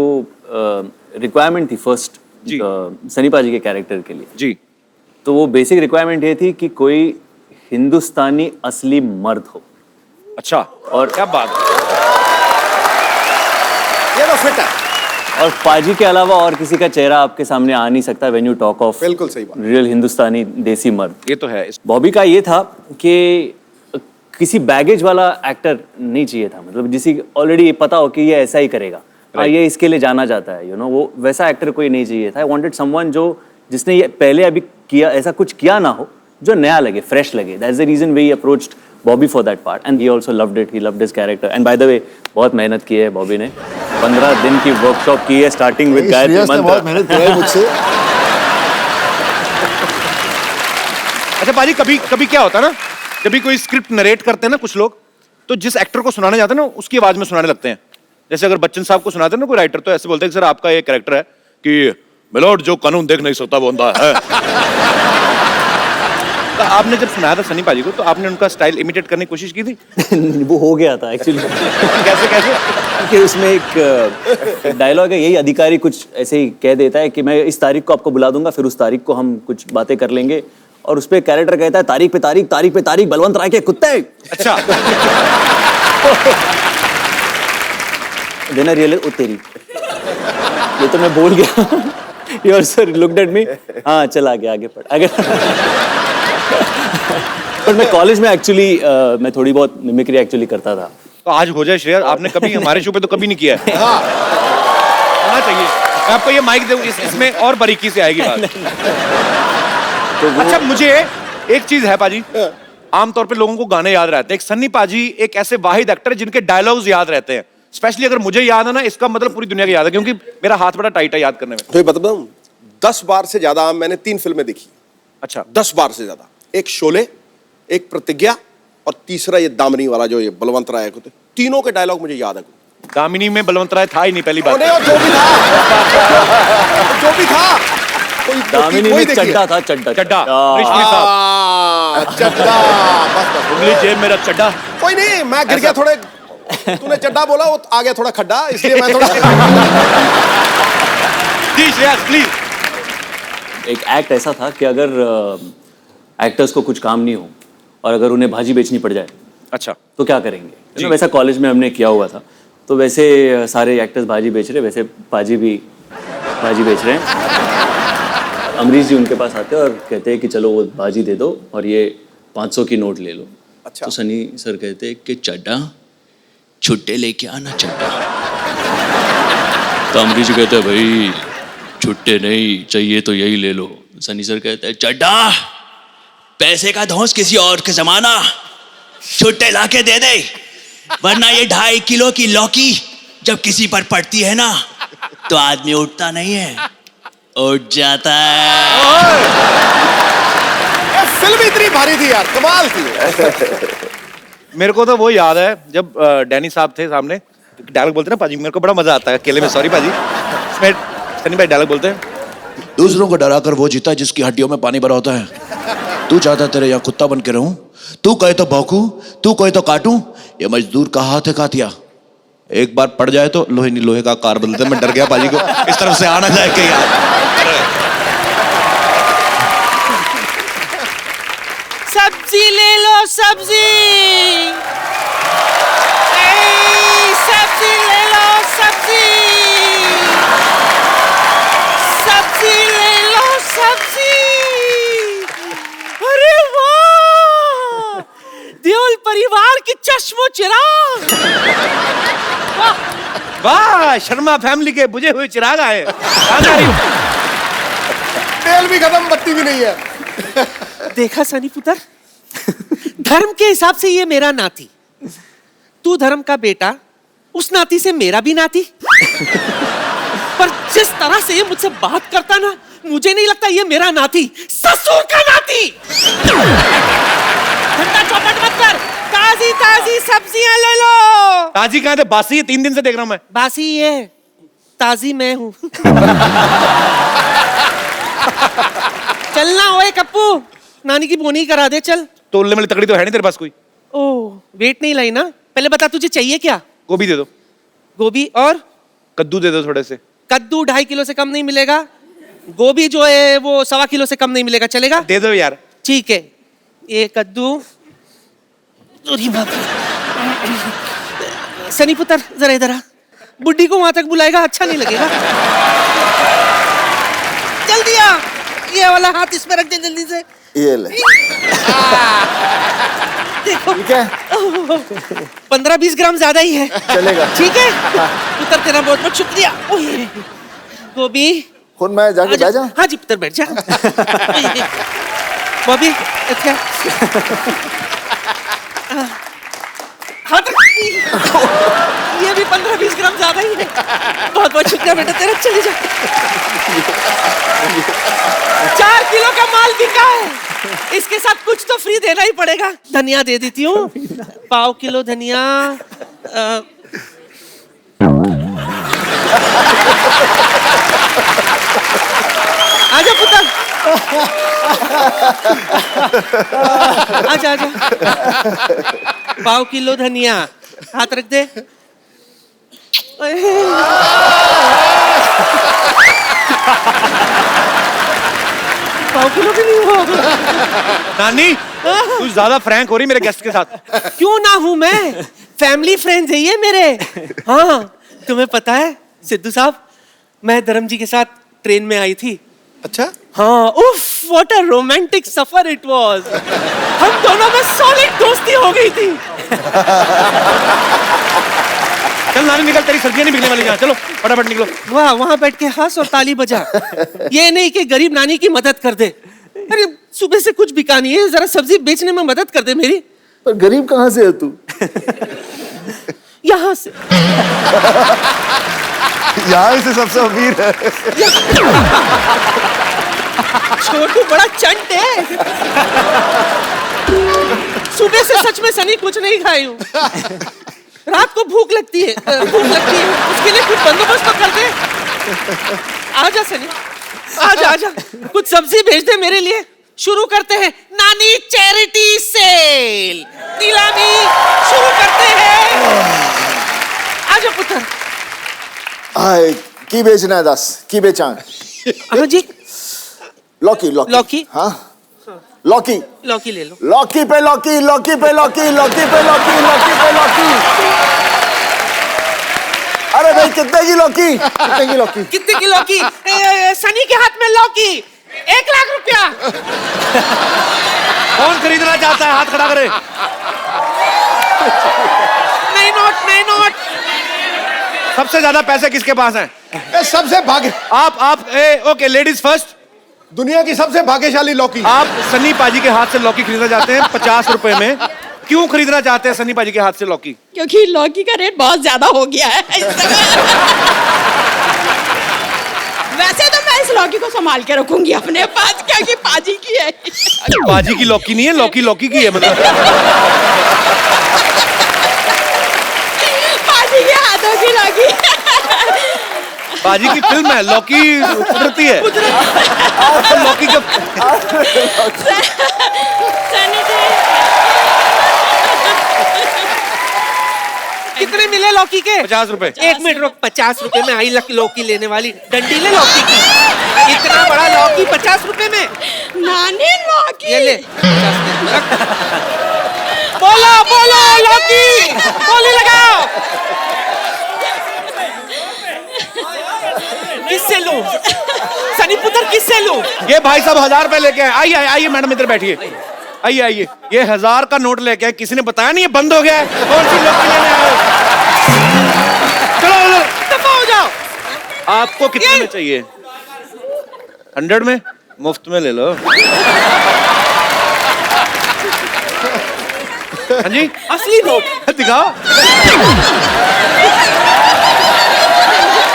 Speaker 9: रिक्वायरमेंट थी फर्स्ट सनी पाजी के कैरेक्टर के लिए
Speaker 3: जी,
Speaker 9: तो वो बेसिक रिक्वायरमेंट ये थी कि कोई हिंदुस्तानी असली मर्द हो।
Speaker 3: अच्छा, और क्या बात है,
Speaker 7: ये तो फिट है।
Speaker 9: और पाजी के अलावा और किसी का चेहरा आपके सामने आ नहीं सकता व्हेन यू टॉक ऑफ
Speaker 7: बिल्कुल सही बात।
Speaker 9: रियल हिंदुस्तानी देसी मर्द।
Speaker 3: ये तो है।
Speaker 9: बॉबी का ये था कि किसी बैगेज वाला एक्टर नहीं चाहिए था, मतलब जिसे ऑलरेडी पता हो कि ये ऐसा ही करेगा, ये इसके लिए जाना जाता है, यू नो, वो वैसा एक्टर कोई नहीं चाहिए था। आई वांटेड समवन जिसने ये पहले अभी किया, ऐसा कुछ किया ना हो, जो नया लगे, फ्रेश लगे। That's the reason we approached Bobby for that part and he also loved it, he loved his character. And by the way बहुत मेहनत की है बॉबी ने, 15 दिन की वर्कशॉप की है, स्टार्टिंग विद गायत्री मंत्र।
Speaker 8: बहुत मेहनत की है मुझसे।
Speaker 3: अच्छा पाजी, कभी क्या होता है ना, जब भी कोई स्क्रिप्ट नरेट करते हैं ना कुछ लोग, तो जिस एक्टर को सुनाने जाते हैं ना उसकी आवाज में सुनाने लगते हैं। जैसे अगर बच्चन साहब को सुनाते हैं ना कोई राइटर, तो ऐसे बोलते हैं कि सर आपका ये कैरेक्टर है कि मिलोड जो कानून देख नहीं सकता वो अंधा है। तो आपने जब सुनाया था सनी पाजी को, तो आपने उनका स्टाइल इमिटेट करने की कोशिश की थी?
Speaker 9: वो हो गया था एक्चुअली।
Speaker 3: कैसे?
Speaker 9: कि उसमें एक डायलॉग है, यही अधिकारी कुछ ऐसे ही कह देता है कि मैं इस तारीख को आपको बुला दूंगा, फिर उस तारीख को हम कुछ बातें कर लेंगे, और उस पे कैरेक्टर कहता है तारीख पे तारीख, तारीख पे तारीख, बलवंत राय के कुत्ते।
Speaker 3: अच्छा।
Speaker 9: देन आई रियलाइज ओ तेरी, ये तो मैं बोल गया। Your sir looked at me, हाँ चल आगे पढ़ आगे। पर मैं कॉलेज में एक्चुअली मैं थोड़ी बहुत मिमिक्री एक्चुअली करता था।
Speaker 3: तो आज हो जाए श्रेया, आपने कभी हमारे शो पे तो कभी नहीं किया है। होना चाहिए। मैं आपको ये माइक दूं, इसमें और बारीकी से आएगी बात। अच्छा मुझे एक चीज है पाजी, आमतौर पे लोगों को गाने याद रहते हैं, एक सन्नी पाजी एक ऐसे वाहिद एक्टर है जिनके डायलॉग्स याद रहते हैं। स्पेशली अगर मुझे याद है ना, इसका मतलब पूरी दुनिया को याद है, क्योंकि मेरा हाथ बड़ा टाइट है याद करने में।
Speaker 7: तो ये बताऊं, 10 बार से ज्यादा मैंने 3 फिल्में देखी।
Speaker 3: अच्छा
Speaker 7: 10 बार से ज्यादा। एक शोले, एक प्रतिज्ञा और तीसरा ये दामिनी वाला जो ये बलवंत राय को, तीनों के डायलॉग मुझे याद है।
Speaker 3: दामिनी में बलवंत राय था ही नहीं पहली बात।
Speaker 7: जो भी था जो भी था
Speaker 9: दामिनी में चड्डा था, चड्डा
Speaker 3: रेशमी साहब,
Speaker 7: चड्डा, बस
Speaker 3: उंगली जेब मेरा चड्डा।
Speaker 7: कोई नहीं, मैं गिर गया थोड़े, तूने चड्डा बोला वो आ गया थोड़ा खड्डा, इसलिए मैं थोड़ा
Speaker 3: जी श्रेया प्लीज।
Speaker 9: एक एक्ट ऐसा था कि अगर एक्टर्स को कुछ काम नहीं हो और अगर उन्हें भाजी बेचनी पड़ जाए,
Speaker 3: अच्छा
Speaker 9: तो क्या करेंगे। वैसा कॉलेज में हमने किया हुआ था, तो वैसे सारे एक्टर्स भाजी बेच रहे, वैसे पाजी भी भाजी बेच रहे हैं। अमरीश जी उनके पास आते हैं और कहते हैं कि चलो वो भाजी दे दो और ये 500 की नोट ले लो।
Speaker 7: अच्छा।
Speaker 9: तो सनी सर कहते हैं कि चड्डा छुट्टे लेके आना चड्डा। तो अमरीश जी कहते हैं भाई छुट्टे नहीं चाहिए तो यही ले लो। सनी सर कहते हैं चड्डा पैसे का धौंस किसी और के जमाना, छुट्टे लाके दे दे, वरना ये 2.5 किलो की लौकी जब किसी पर पड़ती है ना तो आदमी उठता नहीं है, उठ जाता है।
Speaker 7: ये फिल्म इतनी भारी थी यार, कमाल थी।
Speaker 3: मेरे को तो वो याद है जब डैनी साहब थे सामने, डायलॉग बोलते ना पाजी, मेरे को बड़ा मजा आता है अकेले में। सॉरी पाजी, इसमें सनी भाई डायलॉग बोलते हैं,
Speaker 10: दूसरों को डरा कर वो जीता जिसकी हड्डियों में पानी भरा होता है। तू चाहता तेरे यहाँ कुत्ता बन के रहूं, तू कहे तो भौंकूं, तू कहे तो काटूं, ये मजदूर का हाथ है कातिया, एक बार पड़ जाए तो लोहे नहीं लोहे का कार बदलते। मैं डर गया पाजी को इस तरफ से आना जाए के यार।
Speaker 11: सब्जी ले लो सब्जी, सब्जी ले लो सब्जी, सब्जी ले लो सब्जी। अरे वाह, देओल परिवार की चश्मो चिराग।
Speaker 3: वाह, शर्मा फैमिली के बुझे हुए चिराग आए।
Speaker 7: तेल भी खत्म, बत्ती भी नहीं है।
Speaker 11: देखा सनी पुत्र, धर्म के हिसाब से ये मेरा नाती, तू धर्म का बेटा, उस नाती से मेरा भी नाती। पर जिस तरह से ये मुझसे बात करता ना, मुझे नहीं लगता ये मेरा नाती, ससुर का नाती। ठंडा चौपट मत कर, ताजी ताजी सब्जियां ले लो।
Speaker 3: ताजी कहाँ थे, बासी है, 3 दिन से देख रहा हूं मैं।
Speaker 11: बासी ये, ताजी मैं हूं। चलना ओए कप्पू, नानी की बोनी करा दे चल।
Speaker 3: तोलने वाली तकड़ी तो है नहीं तेरे पास कोई।
Speaker 11: ओह, वेट नहीं लाई ना। पहले बता तुझे चाहिए क्या।
Speaker 3: गोभी दे दो।
Speaker 11: गोभी और
Speaker 3: कद्दू दे दो थोड़े से।
Speaker 11: कद्दू 2.5 किलो से कम नहीं मिलेगा। गोभी जो है वो 1.25 किलो से कम नहीं मिलेगा, चलेगा।
Speaker 3: दे दो यार।
Speaker 11: ठीक है, ये कद्दू। सनी पुत्र जरा इधर आ, बुड्ढी को वहां तक बुलाएगा अच्छा नहीं लगेगा। जल्दी आ, ये वाला हाथ इसमें रख दे जल्दी से।
Speaker 6: ये ले।
Speaker 11: देखो
Speaker 6: ठीक है,
Speaker 11: 15-20 ग्राम ज्यादा ही है,
Speaker 6: चलेगा।
Speaker 11: ठीक है पुत्र, तेरा बहुत बहुत शुक्रिया। ओए, गोभी
Speaker 6: खुद मैं जाके बैठ जाऊं?
Speaker 11: हाँ जी पुत्र बैठ जा। बॉबी अच्छा, हाथ ये भी 15-20 ग्राम ज्यादा ही है। बहुत बहुत शुक्रिया बेटा तेरा, चले जा। 4 किलो का माल बिका है, इसके साथ कुछ तो फ्री देना ही पड़ेगा। धनिया दे देती हूँ, 1/4 किलो धनिया। आजा पुत्र, आजा आजा। 1/4 किलो धनिया, हाथ रख दे। 1/4 किलो भी नहीं हुआ।
Speaker 3: नानी तू ज्यादा फ्रैंक हो रही मेरे गेस्ट के साथ।
Speaker 11: क्यों ना हूं मैं, फैमिली फ्रेंड्स है ये मेरे। हाँ, तुम्हें पता है सिद्धू साहब, मैं धर्म जी के साथ ट्रेन में आई थी।
Speaker 7: अच्छा,
Speaker 11: हाँ, उफ, what a romantic suffer it was. हम दोनों में सॉलिड दोस्ती हो गई थी।
Speaker 3: चल नानी निकल, तेरी सब्जियां नहीं बिकने वाली यहाँ, चलो फटाफट निकलो।
Speaker 11: वाह, वहां बैठ के हंस और ताली बजा। ये नहीं कि गरीब नानी की मदद कर दे। अरे सुबह से कुछ बिका नहीं है, जरा सब्जी बेचने में मदद कर दे मेरी।
Speaker 6: पर गरीब कहाँ से है तू?
Speaker 11: यहाँ से।
Speaker 8: यहाँ से सबसे अमीर है।
Speaker 11: छोटू बड़ा चंट है। सुबह से सच में सनी कुछ नहीं खाई हूँ। रात को भूख लगती है, उसके लिए कुछ बंदोबस्त तो कर दे। आजा सनी, आजा आजा, कुछ सब्जी भेज दे मेरे लिए। शुरू करते हैं नानी चैरिटी सेल, नीलामी शुरू करते हैं। आजा पुत्र।
Speaker 6: हाय, की बेचना है? 10 की बेचा?
Speaker 11: हाँ जी।
Speaker 6: लौकी लौकी
Speaker 11: लौकी?
Speaker 6: हाँ, लौकी
Speaker 11: लौकी ले लो।
Speaker 6: लौकी पे लौकी, लौकी पे लौकी, लौकी पे लौकी, लौकी पे लौकी। अरे भाई कितने की लौकी? कितने की लौकी?
Speaker 11: कितने की लौकी? सनी के हाथ में लौकी, 1 लाख रुपया।
Speaker 3: कौन खरीदना चाहता है? हाथ खड़ा करे।
Speaker 11: नहीं नोट, नहीं नोट।
Speaker 3: सबसे ज्यादा पैसे किसके पास हैं?
Speaker 7: सबसे भाग्य,
Speaker 3: आप ओके, लेडीज फर्स्ट।
Speaker 7: दुनिया की सबसे भाग्यशाली लौकी।
Speaker 3: आप सन्नी पाजी के हाथ से लौकी खरीदना चाहते हैं 50 रुपए में। क्यों खरीदना चाहते हैं सन्नी पाजी के हाथ से लौकी?
Speaker 12: क्योंकि लौकी का रेट बहुत ज्यादा हो गया है। वैसे तो मैं इस लौकी को संभाल के रखूंगी अपने पास, क्योंकि पाजी की है।
Speaker 3: पाजी की लौकी नहीं है, लौकी लौकी की है मतलब।
Speaker 12: पाजी के हाथों की लौकी।
Speaker 3: बाजी की फिल्म है, लौकी कुदरती है। लौकी का
Speaker 11: कितने मिले लौकी के?
Speaker 3: 50 रुपए।
Speaker 11: 1 मिनट रुक, 50 रुपए में आई लौकी लेने वाली डंडी ले लौकी की। इतना बड़ा लौकी 50 रुपए में?
Speaker 12: नानी लौकी।
Speaker 11: ये ले। बोलो बोलो लौकी, बोली लगाओ। किससे लूं? सनी पुत्र किससे लूं?
Speaker 3: ये भाई साहब 1000 रुपए लेके आए। आइए आइए मैडम, इधर बैठिए। आइए आइए, ये 1000 का नोट लेके आए। किसी ने बताया नहीं ये बंद हो गया है? कौन सी लौकी लेने आए हो? चलो
Speaker 11: दफा हो जाओ।
Speaker 3: आपको कितने में चाहिए? 100 में? मुफ्त में ले लो। हाँ जी,
Speaker 11: असली नोट
Speaker 3: दिखाओ।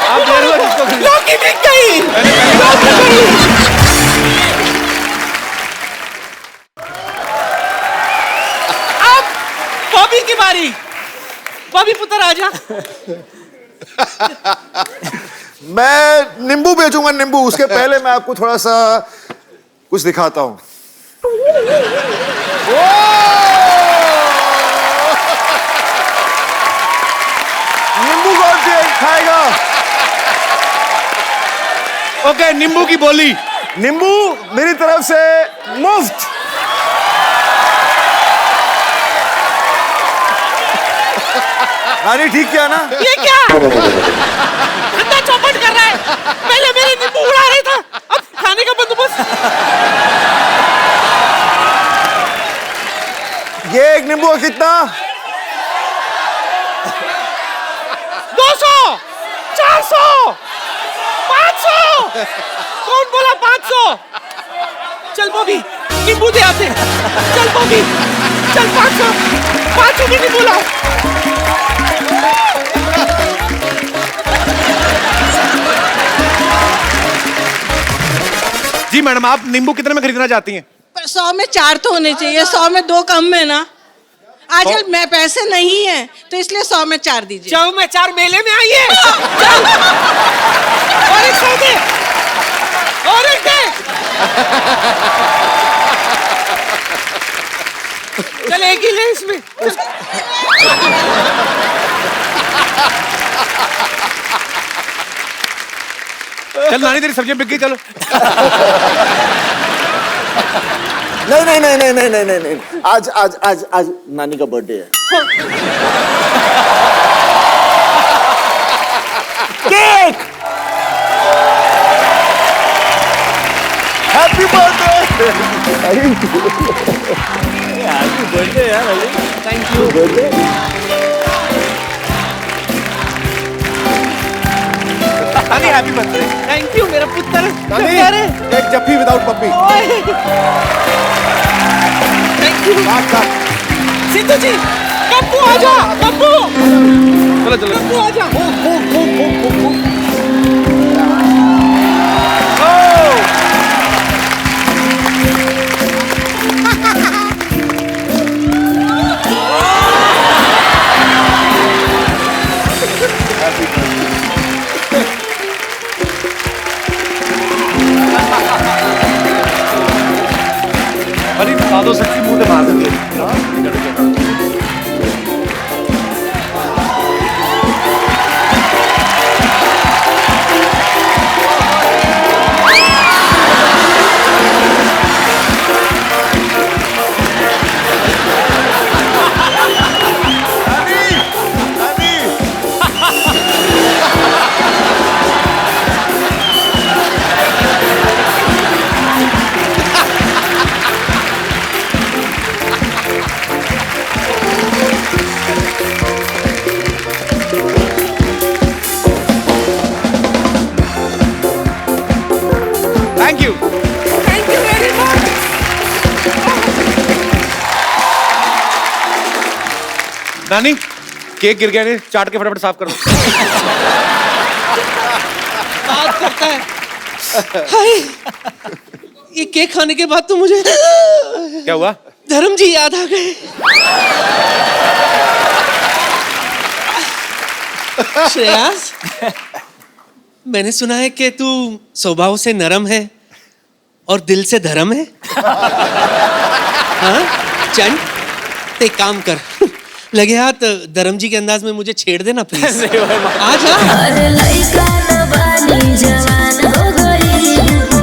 Speaker 3: आप दे रहे हो जिसको
Speaker 11: लौकी बिक गई। अब बॉबी की बारी। बॉबी पुत्र आजा।
Speaker 8: मैं नींबू बेचूंगा, नींबू। उसके पहले मैं आपको थोड़ा सा कुछ दिखाता हूं। नींबू कौन सी खाएगा?
Speaker 3: ओके, नींबू की बोली।
Speaker 8: नींबू मेरी तरफ से मुफ्त। नानी ठीक किया ना?
Speaker 11: ये क्या अंधा चौपट कर रहा है? पहले मेरे नींबू उड़ा रहा था, अब खाने का बंदोबस्त।
Speaker 8: ये एक नींबू का कितना?
Speaker 11: 200, 400, 500। कौन बोला 500? चल बॉबी, नींबू दे आते। चल बॉबी, चल 500 की नींबू लाओ।
Speaker 3: जी मैडम, आप नींबू कितने में खरीदना चाहती हैं?
Speaker 12: पर 100 में 4 तो होने चाहिए, 100 में 2 कम है ना। आजकल मैं पैसे नहीं है तो इसलिए 100 में 4 दीजिए।
Speaker 11: 100 में 4 मेले में आइए। चल और एक 100 दे, और एक दे। चल एक ही ले इसमें।
Speaker 3: चल नानी, तेरी सब्जियां बिक गई, चलो।
Speaker 6: नहीं नहीं नहीं नहीं नहीं नहीं नहीं नहीं, आज आज आज आज नानी का बर्थडे है।
Speaker 9: हैप्पी बर्थडे यार Ali.
Speaker 11: Thank you.
Speaker 3: Sunny happy birthday.
Speaker 11: Thank you मेरा पुत्र।
Speaker 7: नानी, एक जफ्फी विदाउट पप्पी।
Speaker 11: Thank you. सिद्धू जी, पप्पू आजा, पप्पू।
Speaker 3: चलो चलो।
Speaker 11: पप्पू आजा।
Speaker 3: अरे सादो शक्ति मुंह पे मार देंगे। Thank you.
Speaker 11: Thank you very much.
Speaker 3: नानी केक गिर गया है, चाट के फटाफट साफ कर दो।
Speaker 11: बात करता है। हाय, ये केक खाने के बाद तो मुझे
Speaker 3: क्या हुआ?
Speaker 11: धर्म जी याद आ गए। श्रेयास, मैंने सुना है कि तू स्वभाव से नरम है और दिल से धर्म है। हाँ चंद एक काम कर, लगे हाथ धर्म जी के अंदाज में मुझे छेड़ देना प्लीज। आ जा।
Speaker 4: अरे लइका न बानी जवान हो गई,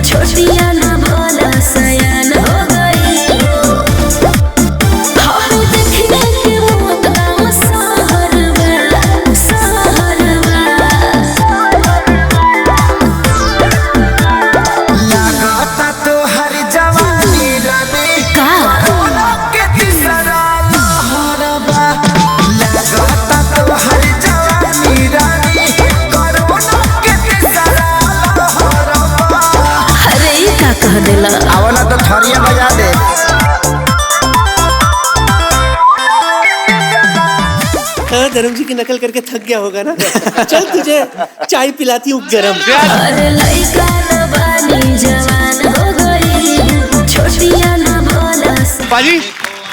Speaker 4: छोटिया न भोला सयान हो गई। हम देखने के मौत का सहरवा, सहरवा।
Speaker 5: लगाता तो हर जवानी रानी
Speaker 4: का
Speaker 5: कोरोना के तीसरा लहरबा। लगाता तो हर जवानी रानी कोरोना के तीसरा लहरबा।
Speaker 4: अरे ये का कह देला।
Speaker 5: आवला तो थरिया बजा दे।
Speaker 11: हाँ, धर्म जी की नकल करके थक गया होगा ना। चल तुझे चाय पिलाती हूँ गरम।
Speaker 4: अरे लइका न बानी जवान हो गई, छोटिया न भोला सयान।
Speaker 3: पाजी,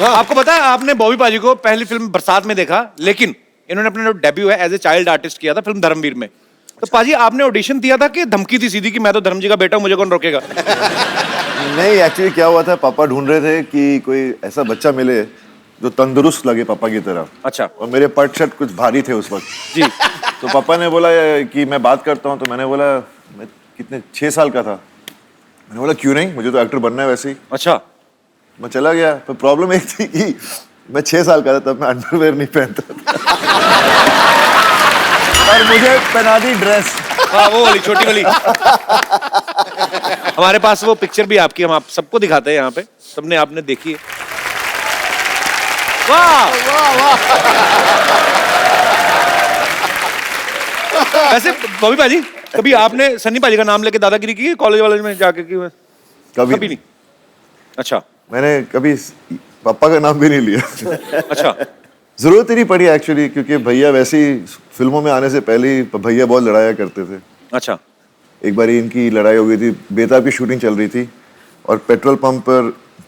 Speaker 3: आपको पता है आपने बॉबी पाजी को पहली फिल्म बरसात में देखा, लेकिन इन्होंने अपना जो डेब्यू है एज ए चाइल्ड आर्टिस्ट किया था फिल्म धर्मवीर में। तो पाजी आपने ऑडिशन दिया था कि धमकी थी सीधी कि मैं तो धर्म जी का बेटा हूं, मुझे कौन रोकेगा?
Speaker 8: नहीं, एक्चुअली क्या हुआ था, पापा ढूंढ रहे थे कि कोई ऐसा बच्चा मिले जो तंदुरुस्त लगे पापा की तरह।
Speaker 3: अच्छा।
Speaker 8: और मेरे पट शर्ट कुछ भारी थे उस वक्त
Speaker 3: जी।
Speaker 8: तो पापा ने बोला कि मैं बात करता हूँ। तो मैंने बोला, मैं कितने 6 साल का था। मैंने बोला क्यों नहीं, मुझे तो एक्टर बनना है वैसे ही।
Speaker 3: अच्छा।
Speaker 8: मैं चला गया। पर प्रॉब्लम एक थी कि मैं 6 साल का था, तब मैं अंडरवेयर नहीं पहनता था। और मुझे पहना दी ड्रेस।
Speaker 3: हाँ, वो वाली छोटी वाली। हमारे पास वो पिक्चर भी आपकी, हम आप सबको दिखाते हैं यहाँ पे, सबने आपने देखी है। वाह वाह वाह। वैसे बॉबी पाजी, कभी आपने सन्नी पाजी का नाम लेके दादागिरी की कॉलेज वाले में जाके की? कभी नहीं। अच्छा।
Speaker 8: मैंने कभी पापा का नाम भी नहीं लिया।
Speaker 3: अच्छा।
Speaker 8: जरूरत ही नहीं पड़ी एक्चुअली, क्योंकि भैया वैसे ही फिल्मों में आने से पहले ही भैया बहुत लड़ाया करते थे।
Speaker 3: अच्छा।
Speaker 8: एक बार इनकी लड़ाई हो गई थी, बेताब की शूटिंग चल रही थी और पेट्रोल पंप पर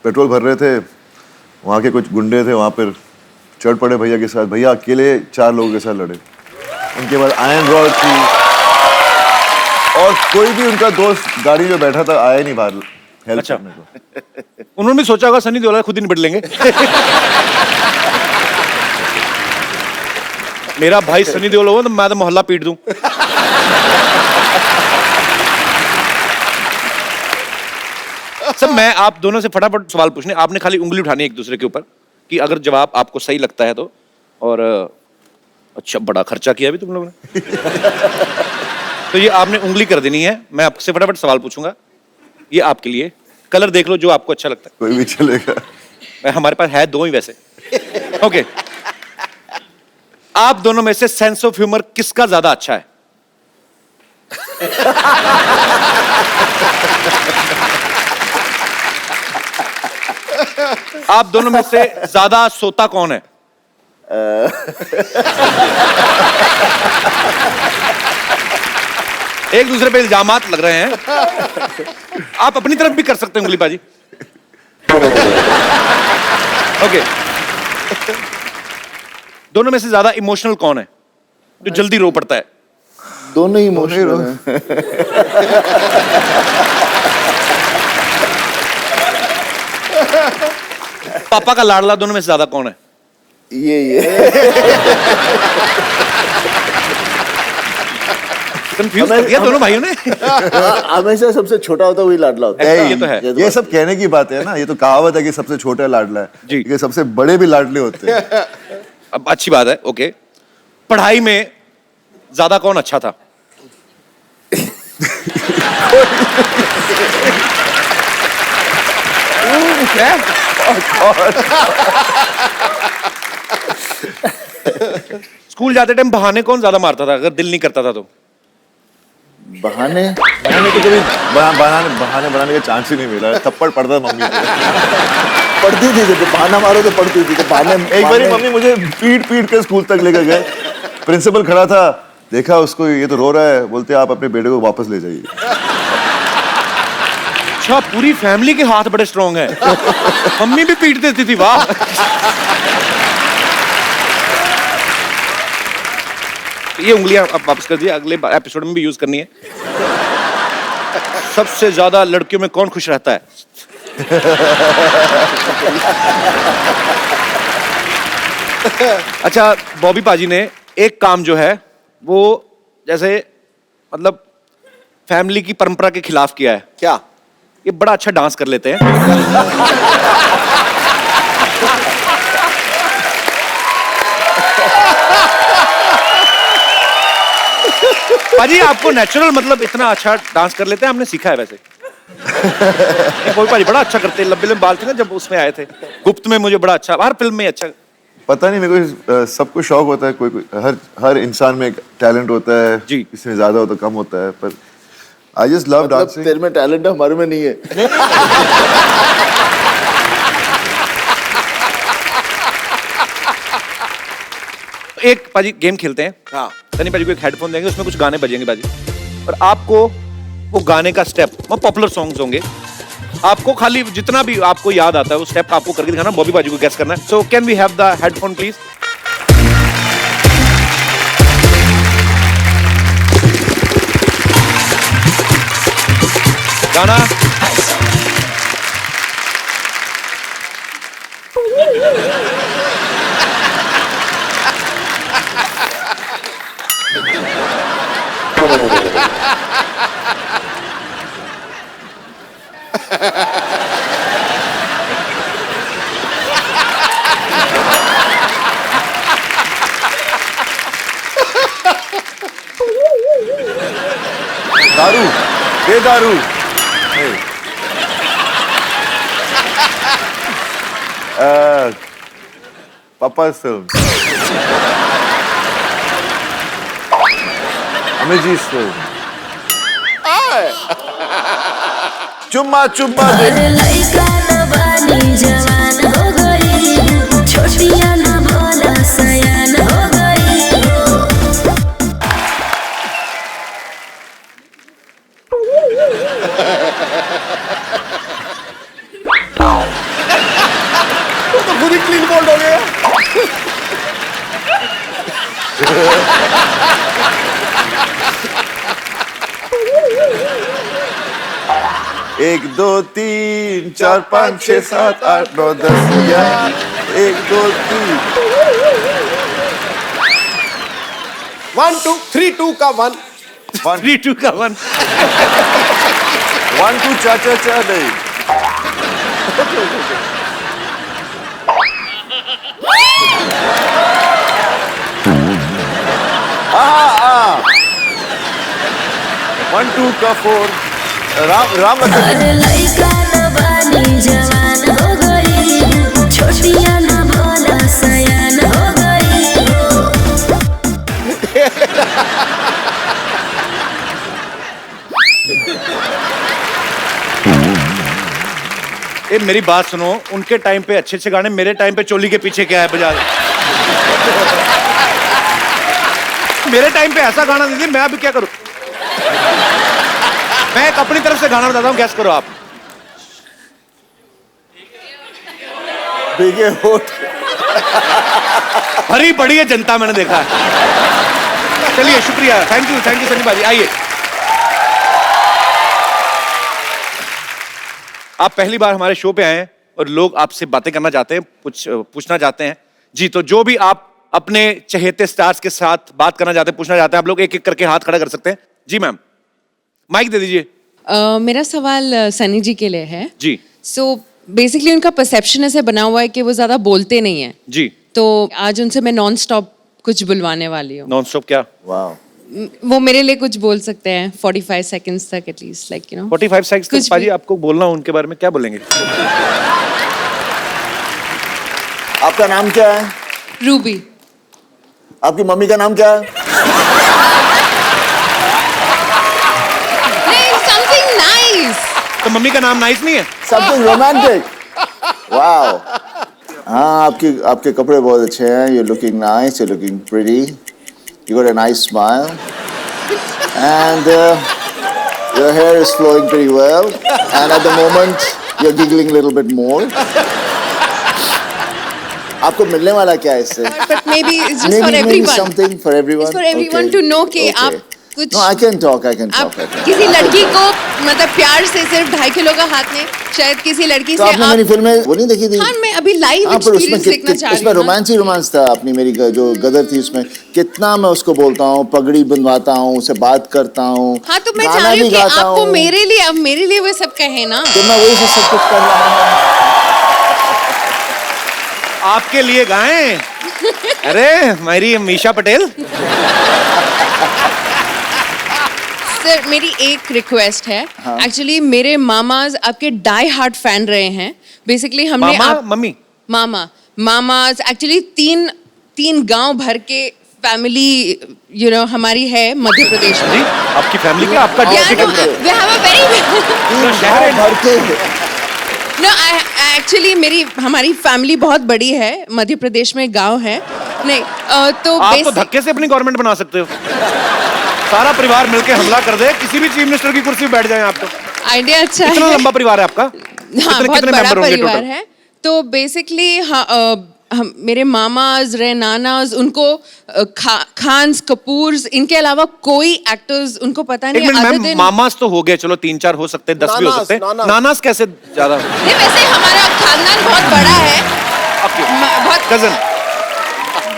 Speaker 8: पेट्रोल भर रहे थे। वहाँ के कुछ गुंडे थे, वहाँ पर चढ़ पड़े भैया के साथ। भैया अकेले 4 लोगों के साथ लड़े। उनके बाद आयरन रॉड थी और कोई भी उनका दोस्त गाड़ी में बैठा था आया नहीं बाहर हेल्प करने को।
Speaker 3: उन्होंने भी सोचा होगा सनी देओल खुद ही निपट लेंगे। मेरा भाई सनी देओल हो तो मैं तो मोहल्ला पीट दूं। सब मैं आप दोनों से फटाफट सवाल पूछने, आपने खाली उंगली उठानी एक दूसरे के ऊपर कि अगर जवाब आपको सही लगता है तो। और अच्छा, बड़ा खर्चा किया भी तुम लोगों ने। तो ये आपने उंगली कर देनी है। मैं आपसे फटाफट सवाल पूछूंगा, ये आपके लिए। कलर देख लो जो आपको अच्छा लगता है।
Speaker 8: कोई भी चलेगा।
Speaker 3: हमारे पास है 2 ही वैसे। ओके, आप दोनों में से सेंस ऑफ ह्यूमर किसका ज्यादा अच्छा है? आप दोनों में से ज्यादा सोता कौन है? एक दूसरे पे इल्जामात लग रहे हैं। आप अपनी तरफ भी कर सकते हैं उंगली बाजी। ओके, दोनों में से ज्यादा इमोशनल कौन है, जो जल्दी रो पड़ता है?
Speaker 6: दोनों ही इमोशनल हैं।
Speaker 3: पापा का लाडला दोनों में से ज्यादा कौन है?
Speaker 6: ये
Speaker 3: कंफ्यूज कर दिया दोनों भाइयों ने।
Speaker 6: हमेशा सबसे छोटा होता है वही लाडला होता है।
Speaker 3: ये तो है।
Speaker 8: ये सब कहने की बात है ना, ये तो कहावत है कि सबसे छोटा लाडला है
Speaker 3: जी।
Speaker 8: ये सबसे बड़े भी लाडले होते हैं।
Speaker 3: अब अच्छी बात है। ओके, पढ़ाई में ज्यादा कौन अच्छा था? स्कूल जाते टाइम बहाने कौन ज्यादा मारता था अगर दिल नहीं करता था तो?
Speaker 6: बहाने
Speaker 8: बहाने तो कभी बहाने बनाने का चांस ही नहीं मिला। थप्पड़ पड़ता मम्मी को।
Speaker 6: पढ़ती थी जब बहाना मारो तो पढ़ती थी। तो बहाने
Speaker 8: एक बारी मम्मी मुझे पीट कर स्कूल तक लेकर गए। प्रिंसिपल खड़ा था, देखा उसको, ये तो रो रहा है, बोलते आप अपने बेटे को वापस ले जाइए।
Speaker 3: अच्छा, पूरी फैमिली के हाथ बड़े स्ट्रॉन्ग है। मम्मी भी पीट देती थी, वाह। ये उंगलियां आप वापस कर दिए, अगले एपिसोड में भी यूज करनी है। सबसे ज्यादा लड़कियों में कौन खुश रहता है? अच्छा, बॉबी पाजी ने एक काम जो है वो जैसे मतलब फैमिली की परंपरा के खिलाफ किया है।
Speaker 7: क्या?
Speaker 3: ये बड़ा अच्छा डांस कर लेते हैं। पाजी आपको नेचुरल मतलब इतना अच्छा डांस कर लेते हैं, हमने सीखा है वैसे। कोई पाजी बड़ा अच्छा करते हैं, लंबे लंबे बाल थे ना जब उसमें आए थे गुप्त में, मुझे बड़ा अच्छा, हर फिल्म में अच्छा।
Speaker 8: पता नहीं, मेरे को सबको शौक होता है, कोई हर इंसान में टैलेंट होता है जी, किसी ज्यादा होता कम होता है, पर आई जस्ट लव डांसिंग।
Speaker 6: तेरे में टैलेंट है, हमारे में नहीं है।
Speaker 3: एक पाजी गेम खेलते हैं। हाँ, सनी पाजी को एक हेडफोन देंगे, उसमें कुछ गाने बजेंगे पाजी, और आपको वो गाने का स्टेप, वो पॉपुलर सॉन्ग्स होंगे, आपको खाली जितना भी आपको याद आता है वो स्टेप आपको करके दिखाना, बॉबी पाजी को गेस करना है। So can we have the headphone please? गाना
Speaker 8: दारू, ये दारू। पापा फिल्म, अमेजी फिल्म, चुम्मा चुम्मा दे।
Speaker 4: अरे लइका न बानी जवान हो गई, छोटिया न भोला सयान हो गई।
Speaker 7: तो खुद ही क्लीन बोल्ड हो गया।
Speaker 8: एक दो तीन चार पाँच छः सात आठ नौ 10 11। 1 2 3
Speaker 7: 1 2 3 2 का 1
Speaker 3: 3 2 का 1
Speaker 8: 1 2 चा चा चा नहीं। आ 1 2 का 4 राम राम।
Speaker 4: अरे लइका न बानी जवान हो गई हूँ, छोटिया न भोला सयान हो गई हूँ।
Speaker 3: ए मेरी बात सुनो, उनके टाइम पे अच्छे अच्छे गाने, मेरे टाइम पे चोली के पीछे क्या है बजा मेरे टाइम पे ऐसा गाना दीजिए, मैं अभी क्या करूं? मैं एक अपनी तरफ से गाना बताता हूं, गैस करो आप।
Speaker 6: भीगे होठ।
Speaker 3: भरी पड़ी है जनता, मैंने देखा है। चलिए शुक्रिया, थैंक यू सनी भाई। आइए, आप पहली बार हमारे शो पे आए हैं और लोग आपसे बातें करना चाहते हैं, कुछ पूछना चाहते हैं जी। तो जो भी आप अपने चहेते स्टार्स के साथ बात करना चाहते हैं, पूछना चाहते हैं, आप लोग एक एक करके हाथ खड़ा कर सकते हैं। जी मैम, माइक दे दीजिए।
Speaker 13: मेरा सवाल सनी जी के लिए है
Speaker 3: जी।
Speaker 13: सो बेसिकली उनका परसेप्शन ऐसे बना हुआ है कि वो ज्यादा बोलते नहीं है
Speaker 3: जी।
Speaker 13: तो आज उनसे मैं नॉन स्टॉप कुछ बुलवाने वाली हूँ।
Speaker 3: नॉन स्टॉप क्या?
Speaker 6: वाह,
Speaker 13: वो मेरे लिए कुछ बोल सकते हैं 45 सेकंड्स तक at least, like you know
Speaker 3: 45 seconds तक। पाजी आपको बोलना उनके बारे में, क्या बोलेंगे?
Speaker 6: आपका नाम क्या है?
Speaker 13: रूबी।
Speaker 6: आपकी मम्मी का नाम क्या है?
Speaker 13: नहीं, समथिंग नाइस।
Speaker 3: तो मम्मी का नाम नाइस नहीं है?
Speaker 6: Something romantic. वाओ। हाँ, आपके कपड़े बहुत अच्छे हैं। You're looking nice, you're looking pretty. You got a nice smile, and your hair is flowing pretty well. And at the moment, you're giggling a little bit more. आपको मिलने वाला क्या है इससे?
Speaker 13: But maybe it's just for
Speaker 6: maybe
Speaker 13: everyone.
Speaker 6: something for everyone.
Speaker 13: It's for everyone
Speaker 6: Okay.
Speaker 13: to know कि
Speaker 6: Okay.
Speaker 13: आप कुछ
Speaker 6: No, I can talk.
Speaker 13: आप किसी लड़की को मतलब प्यार से सिर्फ 2.5 किलो का हाथ में, शायद किसी लड़की
Speaker 6: तो
Speaker 13: से
Speaker 6: आपने मेरी फिल्म में वो नहीं देखी थी?
Speaker 13: हाँ, मैं अभी लाइव
Speaker 6: हाँ, पर उसमें
Speaker 13: एक्सपीरियंस देखना चाह रही
Speaker 6: उसमें
Speaker 13: हूँ।
Speaker 6: रोमांस था। अपनी मेरी जो गदर थी उसमें कितना मैं उसको बोलता हूँ, पगड़ी बंधवाता हूँ, उसे बात करता हूँ।
Speaker 13: हाँ, तो मैं
Speaker 6: गाना
Speaker 13: चाह रही हूँ
Speaker 6: भी
Speaker 13: कि
Speaker 6: गाता
Speaker 13: आपको
Speaker 6: हूँ।
Speaker 13: मेरे लिए वो सब कहे ना।
Speaker 6: तो मैं वही से सब कुछ कर रहा हूँ।
Speaker 3: आपके लिए गाएं? अरे मेरी मीशा पटेल।
Speaker 13: सर, मेरी एक रिक्वेस्ट है।
Speaker 6: हाँ।
Speaker 13: एक्चुअली मेरे मामाज आपके डाई हार्ट फैन रहे हैं। बेसिकली हमने
Speaker 3: मम्मी
Speaker 13: मामाज एक्चुअली तीन गांव भर के फैमिली हमारी है मध्य प्रदेश में।
Speaker 3: आपकी फैमिली क्या? आपका
Speaker 13: we have a very
Speaker 6: भर के
Speaker 13: No, एक्चुअली हमारी फैमिली बहुत बड़ी है, मध्य प्रदेश में गांव है। नहीं तो
Speaker 3: आप तो धक्के से अपनी गवर्नमेंट बना सकते हो। सारा परिवार मिलके हमला कर दे, किसी भी चीफ मिनिस्टर की कुर्सी पे बैठ जाए आप तो।
Speaker 13: आइडिया अच्छा है।
Speaker 3: कितना लंबा परिवार है आपका?
Speaker 13: हाँ, बहुत बड़ा परिवार है। तो बेसिकली मेरे मामाज रहे, नानाज, उनको खान्स, कपूर्स, इनके अलावा कोई एक्टर्स उनको पता नहीं।
Speaker 3: मैम, मामास तो हो गए, चलो 3-4 हो सकते हैं, 10 भी हो सकते हैं। नानास कैसे ज्यादा?
Speaker 13: नहीं, वैसे हमारा खानदान बहुत बड़ा है। बहुत
Speaker 3: कजन।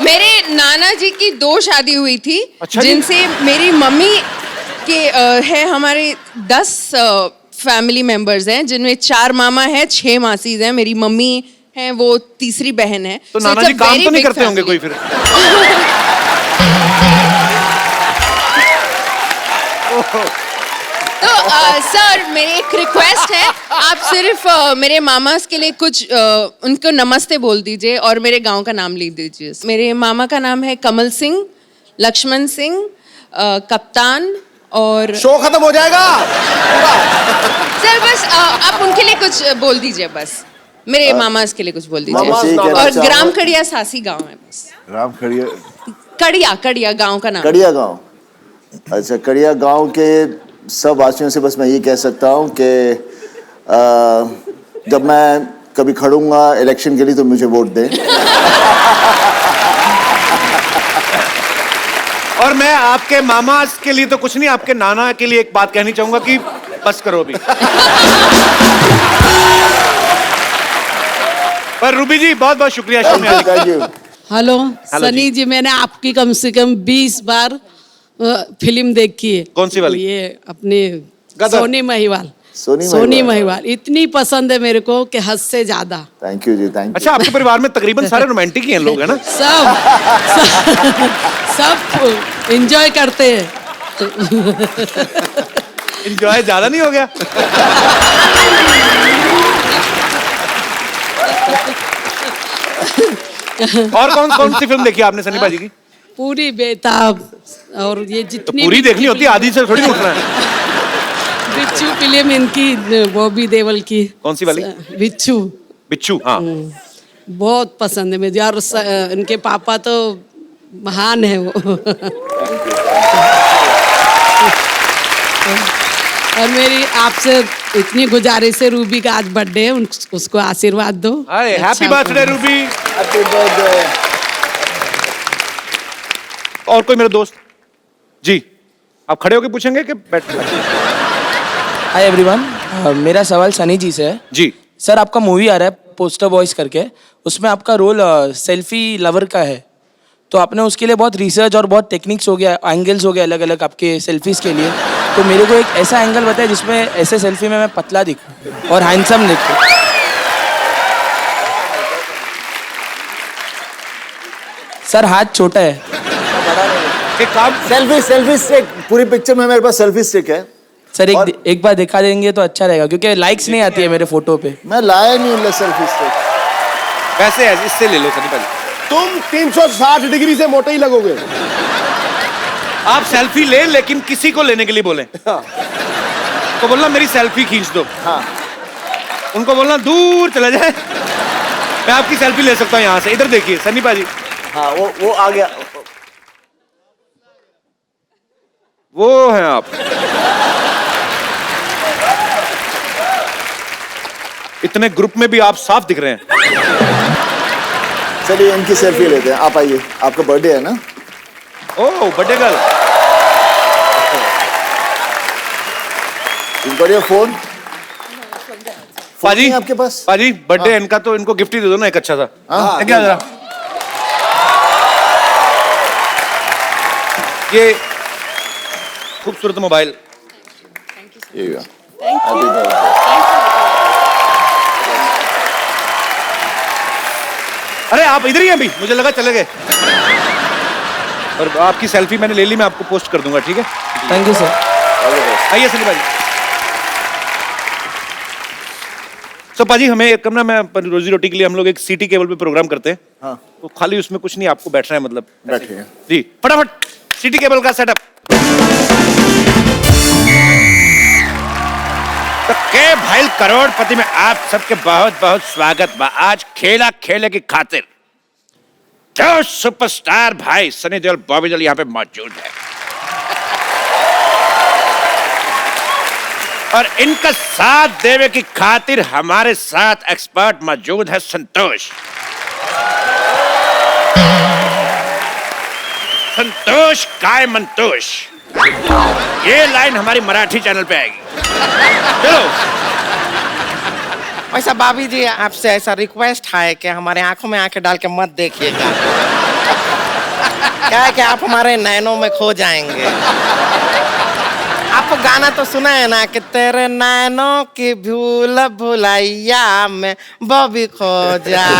Speaker 13: मेरे नाना जी की 2 शादी हुई थी।
Speaker 3: अच्छा,
Speaker 13: जिनसे मेरी मम्मी के है हमारे 10 फैमिली मेंबर्स हैं, जिनमें 4 मामा हैं, 6 मासीज हैं। मेरी मम्मी है, वो तीसरी बहन है।
Speaker 3: तो नाना जी काम तो नहीं करते होंगे कोई फिर?
Speaker 13: तो सर, मेरी एक रिक्वेस्ट है, आप सिर्फ मेरे मामास के लिए कुछ उनको नमस्ते बोल दीजिए और मेरे गांव का नाम लिख दीजिए। मेरे मामा का नाम है कमल सिंह, लक्ष्मण सिंह, कप्तान और
Speaker 7: शो खत्म हो जाएगा।
Speaker 13: सर बस आप उनके लिए कुछ बोल दीजिए, बस मेरे मामास के लिए कुछ बोल दीजिए।
Speaker 6: मामास
Speaker 13: और ग्राम कड़िया सासी गांव है बस।
Speaker 6: राम
Speaker 13: कड़िया गांव का नाम।
Speaker 6: कड़िया गांव। अच्छा, कड़िया गांव के सब वासियों से बस मैं ये कह सकता हूँ कि जब मैं कभी खड़ूंगा इलेक्शन के लिए तो मुझे वोट दें।
Speaker 3: और मैं आपके मामा के लिए तो कुछ नहीं, आपके नाना के लिए एक बात कहनी चाहूंगा कि बस करो अभी। पर रूबी जी बहुत बहुत शुक्रिया।
Speaker 6: Thank you.
Speaker 14: हेलो सनी जी, मैंने आपकी कम से कम 20 बार फिल्म देखी है।
Speaker 3: कौन सी वाली?
Speaker 14: ये अपनी सोनी महिवाल।
Speaker 6: सोनी
Speaker 14: महिवाल इतनी पसंद है मेरे को कि हद से ज्यादा।
Speaker 6: थैंक यू जी, थैंक यू।
Speaker 3: अच्छा, आपके परिवार में तकरीबन सारे रोमांटिक ही हैं लोग, है ना?
Speaker 14: सब एंजॉय करते हैं।
Speaker 3: एंजॉय ज्यादा नहीं हो गया? और कौन कौन सी फिल्म देखी आपने सनी पाजी की?
Speaker 14: पूरी बेताब और ये
Speaker 3: तो
Speaker 14: जितनी
Speaker 3: पूरी देखनी होती है, आधी से थोड़ी उठना है।
Speaker 14: बिच्छू फिल्म इनकी, बॉबी देओल की।
Speaker 3: कौन सी वाली?
Speaker 14: बिच्छू।
Speaker 3: बिच्छू, हाँ।
Speaker 14: बहुत पसंद है मुझे, और इनके पापा तो महान है वो। और मेरी आपसे इतनी गुजारिश है, रूबी का आज बर्थडे है, उसको आशीर्वाद दो।
Speaker 3: अरे happy birthday Ruby.
Speaker 6: Happy birthday.
Speaker 3: और कोई मेरा दोस्त? जी, आप खड़े होके पूछेंगे कि बैठ?
Speaker 15: हाय एवरीवन, मेरा सवाल सनी जी से है।
Speaker 3: जी
Speaker 15: सर, आपका मूवी आ रहा है पोस्टर बॉयज करके, उसमें आपका रोल सेल्फी लवर का है, तो आपने उसके लिए बहुत रिसर्च और बहुत टेक्निक्स हो गया, एंगल्स हो गए अलग अलग आपके सेल्फीज के लिए, तो मेरे को एक ऐसा एंगल बताए जिसमें ऐसे सेल्फी में मैं पतला दिखूं और हैंडसम दिखूं। सर हाथ छोटा है।
Speaker 3: एक काम,
Speaker 6: सेल्फी स्टिक, पूरी पिक्चर में मेरे पास सेल्फी स्टिक है।
Speaker 15: सर एक बार दिखा देंगे तो अच्छा रहेगा, क्योंकि लाइक्स नहीं आती है मेरे फोटो पे।
Speaker 6: मैं लाया नहीं हूँ सेल्फी स्टिक।
Speaker 3: कैसे है? इससे ले लो सनी पाजी।
Speaker 7: तुम 360 डिग्री से मोटे ही लगोगे।
Speaker 3: आप सेल्फी ले, लेकिन किसी को लेने के लिए बोले। तो बोलना मेरी सेल्फी खींच दो।
Speaker 6: हाँ।
Speaker 3: उनको बोलना दूर चला जाए, मैं आपकी सेल्फी ले सकता हूँ यहाँ से। इधर देखिए सनी पाजी।
Speaker 6: हाँ, वो आ गया।
Speaker 3: वो हैं आप। इतने ग्रुप में भी आप साफ दिख रहे हैं।
Speaker 6: चलिए इनकी सेल्फी लेते हैं, आप आइए। आपका बर्थडे है ना?
Speaker 3: ओह, बर्थडे गर्ल।
Speaker 6: बढ़िया फोन
Speaker 3: पाजी
Speaker 6: आपके पास?
Speaker 3: पाजी बर्थडे है इनका, तो इनको गिफ्ट ही दे दो ना एक अच्छा सा।
Speaker 6: हाँ,
Speaker 3: क्या जरा ये खूबसूरत मोबाइल। अरे आप इधर ही हैं अभी, मुझे लगा चले गए। और आपकी सेल्फी मैंने ले ली, मैं आपको पोस्ट कर दूंगा, ठीक है?
Speaker 15: Thank you sir.
Speaker 3: आइए सनी भाई। तो पाजी हमें एक ना, मैं रोजी रोटी के लिए हम लोग एक सिटी केबल पे प्रोग्राम करते हैं।
Speaker 6: हाँ।
Speaker 3: तो खाली उसमें कुछ नहीं, आपको बैठना है, मतलब
Speaker 6: बैठिए।
Speaker 3: जी फटाफट सिटी केबल का सेटअप। तो के भाई करोड़पति में आप सबके बहुत बहुत स्वागत बा। आज खेला खेले की खातिर जो सुपरस्टार भाई सनी देओल, बॉबी देओल यहाँ पे मौजूद है, और इनका साथ देवे की खातिर हमारे साथ एक्सपर्ट मौजूद है संतोष। संतोष काय मंतोष, ये लाइन हमारी मराठी चैनल पे आएगी। चलो।
Speaker 16: वैसा भाभी जी, आपसे ऐसा रिक्वेस्ट है कि हमारे आंखों में आंखें डाल के मत देखिएगा। क्या है कि आप हमारे नैनों में खो जाएंगे। आपको गाना तो सुना है ना कि तेरे नैनों की भूल भुलैया में बॉबी खो जाए।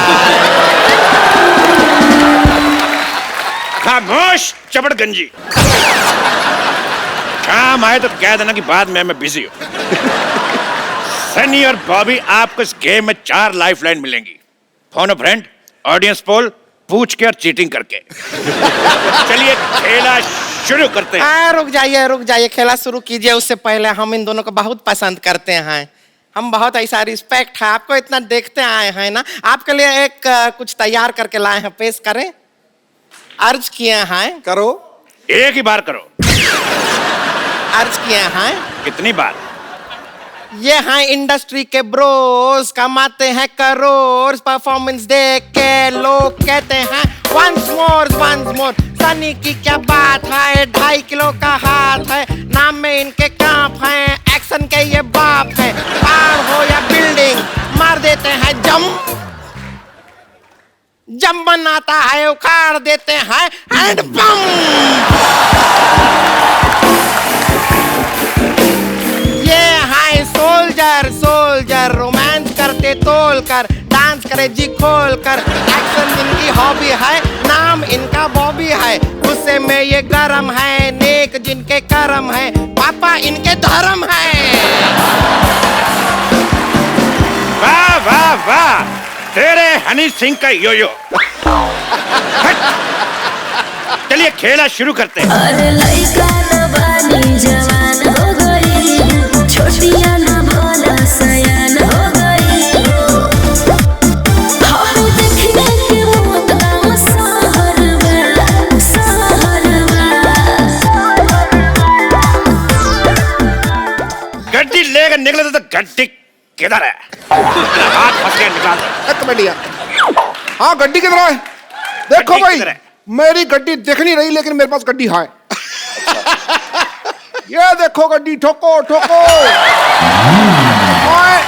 Speaker 3: खामोश चबड़गंजी, काम आए तो कह देना कि बाद में मैं बिजी हूं। सनी और बॉबी, आपको इस गेम में 4 लाइफलाइन मिलेंगी। फोन अ फ्रेंड, ऑडियंस पोल, पूछ के और चीटिंग करके। चलिए खेला शुरू करते हैं।
Speaker 16: रुक जाइए, खेला शुरू कीजिए। उससे पहले हम इन दोनों को बहुत पसंद करते हैं, हम बहुत ऐसा रिस्पेक्ट है, आपको इतना देखते आए हैं ना। आपके लिए एक कुछ तैयार करके लाए हैं, पेश करें। अर्ज किए हैं।
Speaker 7: करो।
Speaker 3: एक ही बार करो।
Speaker 16: अर्ज किए हैं।
Speaker 3: कितनी बार?
Speaker 16: ये हैं इंडस्ट्री के ब्रोस, कमाते हैं करोड़, परफॉर्मेंस देख के लोग कहते हैं वंस मोर। सनी की क्या बात है, 2.5 किलो का हाथ है, नाम में इनके कांप हैं, एक्शन के ये बाप है। पार हो या बिल्डिंग, मार देते हैं जम बनाता है, उखाड़ देते हैं हैंड बम। ये है सोल्जर, रोमांस करते तोल कर, डांस करे जी खोल कर, एक्शन जिनकी हॉबी है, नाम इनका बॉबी है, गुस्से में ये गरम है, नेक जिनके करम है, पापा इनके धर्म है।
Speaker 3: वाह वाह वाह, तेरे हनी सिंह का योयो। चलिए खेला शुरू करते हैं।
Speaker 4: अरे लइका न बानी जवान हो गई, छोटिया न भोला सयान हो गई। हम देखने के मौत गाँव सहरवा,
Speaker 3: गड्डी लेकर निकले तो गड्डी किधर है? हाथ फंस गया, निकाल दो।
Speaker 1: एक मिनट यार। हाँ गड्डी किधर है? देखो
Speaker 3: गड्डी
Speaker 1: भाई,
Speaker 3: किधर है?
Speaker 1: मेरी गड्डी दिख नहीं रही लेकिन मेरे पास गड्डी है। ये देखो गड्डी, ठोको ठोको। मैं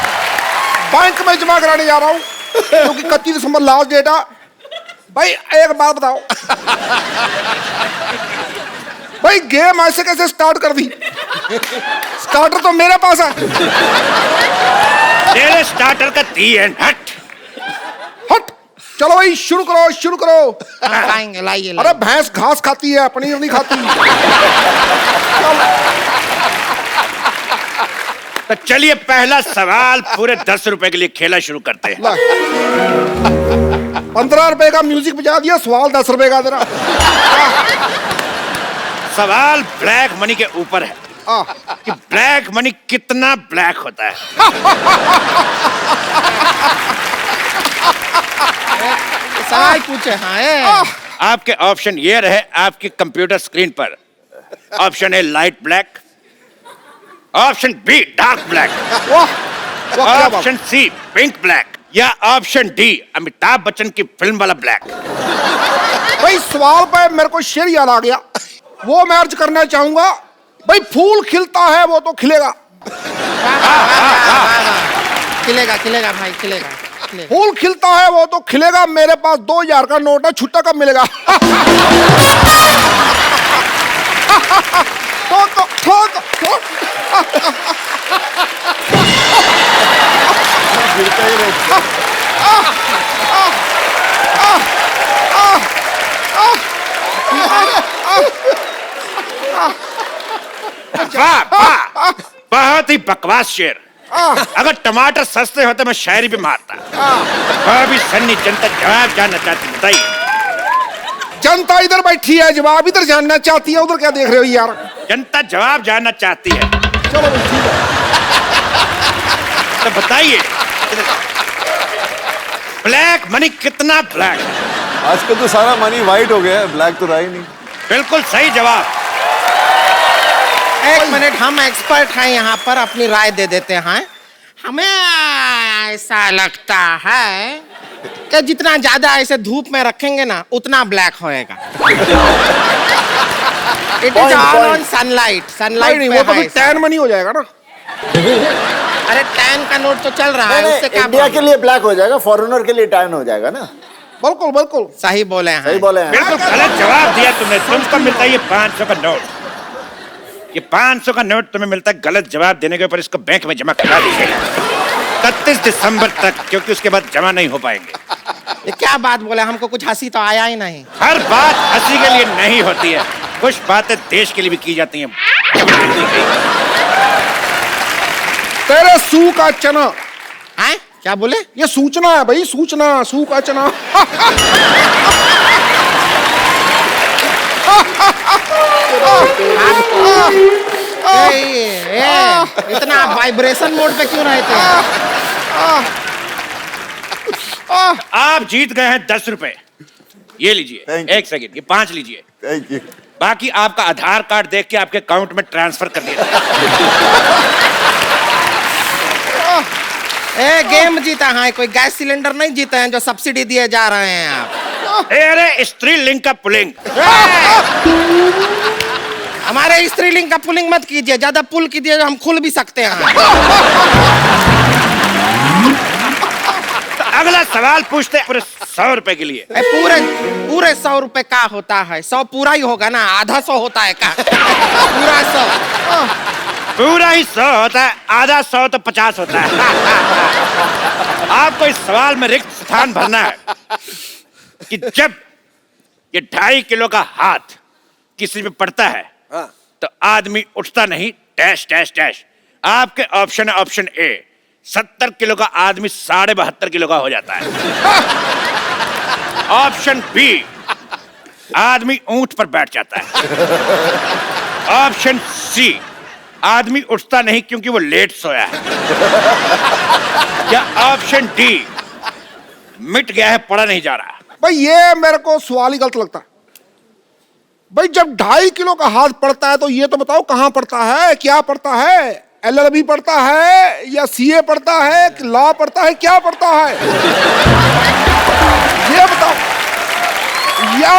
Speaker 1: बैंक में जमा कराने जा रहा हूँ क्योंकि 31 दिसंबर लास्ट डेट है। भाई एक बात बताओ, भाई गेम ऐसे कैसे स्टार्ट कर दी? स्टार्टर तो मेरे पास है।
Speaker 3: तेरे स्टार्टर का दी एंड हट।
Speaker 1: हट, चलो भाई शुरू करो शुरू करो।
Speaker 16: लाएंगे, लाइए।
Speaker 1: अरे भैंस घास खाती है, पनीर नहीं खाती।
Speaker 3: तो चलिए पहला सवाल पूरे 10 रुपए के लिए खेला शुरू करते हैं।
Speaker 1: 15 रुपए का म्यूजिक बजा दिया, सवाल 10 रुपए का तेरा।
Speaker 3: सवाल ब्लैक मनी के ऊपर है कि ब्लैक मनी कितना ब्लैक होता है।
Speaker 16: सवाल पूछे। हाँ
Speaker 3: आपके ऑप्शन ये रहे आपकी कंप्यूटर स्क्रीन पर। Option A light black, option B dark black, option C pink black, या ऑप्शन डी अमिताभ बच्चन की फिल्म वाला ब्लैक।
Speaker 1: भाई सवाल पे मेरे को शेर याद आ गया, वो मैं अर्ज करना चाहूंगा। भाई फूल खिलता है वो तो खिलेगा।
Speaker 16: खिलेगा खिलेगा भाई, खिलेगा।
Speaker 1: फूल खिलता है वो तो खिलेगा। मेरे पास 2000 का नोट है, छुट्टा कब मिलेगा? ठोक ठोक ठोक।
Speaker 3: वाह वाह, बहुत ही बकवास शेर। अगर टमाटर सस्ते होते मैं शायरी भी मारता। भी सन्नी जनता जवाब जानना चाहती, बताइए।
Speaker 1: जनता इधर बैठी है, जवाब इधर जानना चाहती है, उधर क्या देख रहे हो यार?
Speaker 3: जनता जवाब जानना चाहती है।
Speaker 1: चलो ठीक है,
Speaker 3: तो बताइए ब्लैक मनी कितना ब्लैक है?
Speaker 8: आजकल तो सारा मनी वाइट हो गया है, ब्लैक तो रहा ही नहीं।
Speaker 3: बिल्कुल सही जवाब।
Speaker 16: एक मिनट, हम एक्सपर्ट हैं यहाँ पर, अपनी राय दे देते हैं। हमें ऐसा लगता है कि जितना ज्यादा ऐसे धूप में रखेंगे ना उतना ब्लैक होएगा। It is all on sunlight. Sunlight
Speaker 1: नहीं, वो तो फिर टैन मनी हो जाएगा ना।
Speaker 16: अरे टैन का नोट तो चल रहा है, उससे क्या
Speaker 6: इंडिया के लिए ब्लैक हो जाएगा, फॉरेनर के लिए टैन हो जाएगा ना।
Speaker 1: बिल्कुल बिल्कुल
Speaker 16: सही बोले हैं।
Speaker 6: सही बोले हैं।
Speaker 3: बिल्कुल गलत जवाब दिया तुमने। तुमको मिलता है ये 500 का नोट। ये 500 का नोट तुम्हें मिलता है गलत जवाब देने के ऊपर। इसको बैंक में जमा करा दीजिएगा 31 दिसंबर तक, क्योंकि उसके बाद जमा नहीं हो पाएंगे।
Speaker 16: ये क्या बात बोले, हमको कुछ हंसी तो आया ही नहीं।
Speaker 3: हर बात हंसी के लिए नहीं होती है, कुछ बातें देश के लिए भी की जाती हैं।
Speaker 1: तेरे सू का चना
Speaker 16: है? क्या बोले?
Speaker 1: ये सूचना है भाई, सूचना, सू का चना।
Speaker 16: इतना वाइब्रेशन मोड पे क्यों रहते हैं?
Speaker 3: आप जीत गए हैं 10 रुपए। ये लीजिए, एक सेकंड, ये 5 लीजिए।
Speaker 8: Thank you.
Speaker 3: बाकी आपका आधार कार्ड देख के आपके अकाउंट में ट्रांसफर कर दिया।
Speaker 16: गेम जीता है, कोई गैस सिलेंडर नहीं जीते हैं जो सब्सिडी दिए जा रहे हैं आप।
Speaker 3: अरे स्त्रीलिंग का पुलिंग।
Speaker 16: हमारे स्त्रीलिंग का पुलिंग मत कीजिए, ज्यादा पुल कीजिए हम खुल भी सकते हैं।
Speaker 3: अगला सवाल पूछते हैं पूरे 100 रुपए के लिए।
Speaker 16: पूरे 100 रुपए का होता है? 100 पूरा ही होगा ना, आधा 100 होता है का? पूरा 100।
Speaker 3: पूरा ही 100 होता है, आधा 100 तो 50 होता है। आपको इस सवाल में रिक्त स्थान भरना है कि जब ये 2.5 किलो का हाथ किसी पे पड़ता है तो आदमी उठता नहीं, डैश डैश डैश। आपके ऑप्शन है ऑप्शन ए 70 किलो का आदमी 72.5 किलो का हो जाता है। ऑप्शन बी, आदमी ऊंट पर बैठ जाता है। ऑप्शन सी, आदमी उठता नहीं क्योंकि वो लेट सोया है। या ऑप्शन डी, मिट गया है, पड़ा नहीं जा रहा।
Speaker 7: भाई ये मेरे को सवाल ही गलत लगता है। भाई जब 2.5 किलो का हाथ पड़ता है तो ये तो बताओ कहां पड़ता है, क्या पड़ता है? LLB पड़ता है या CA पड़ता है, लॉ पड़ता है, क्या पड़ता है? ये बताओ। या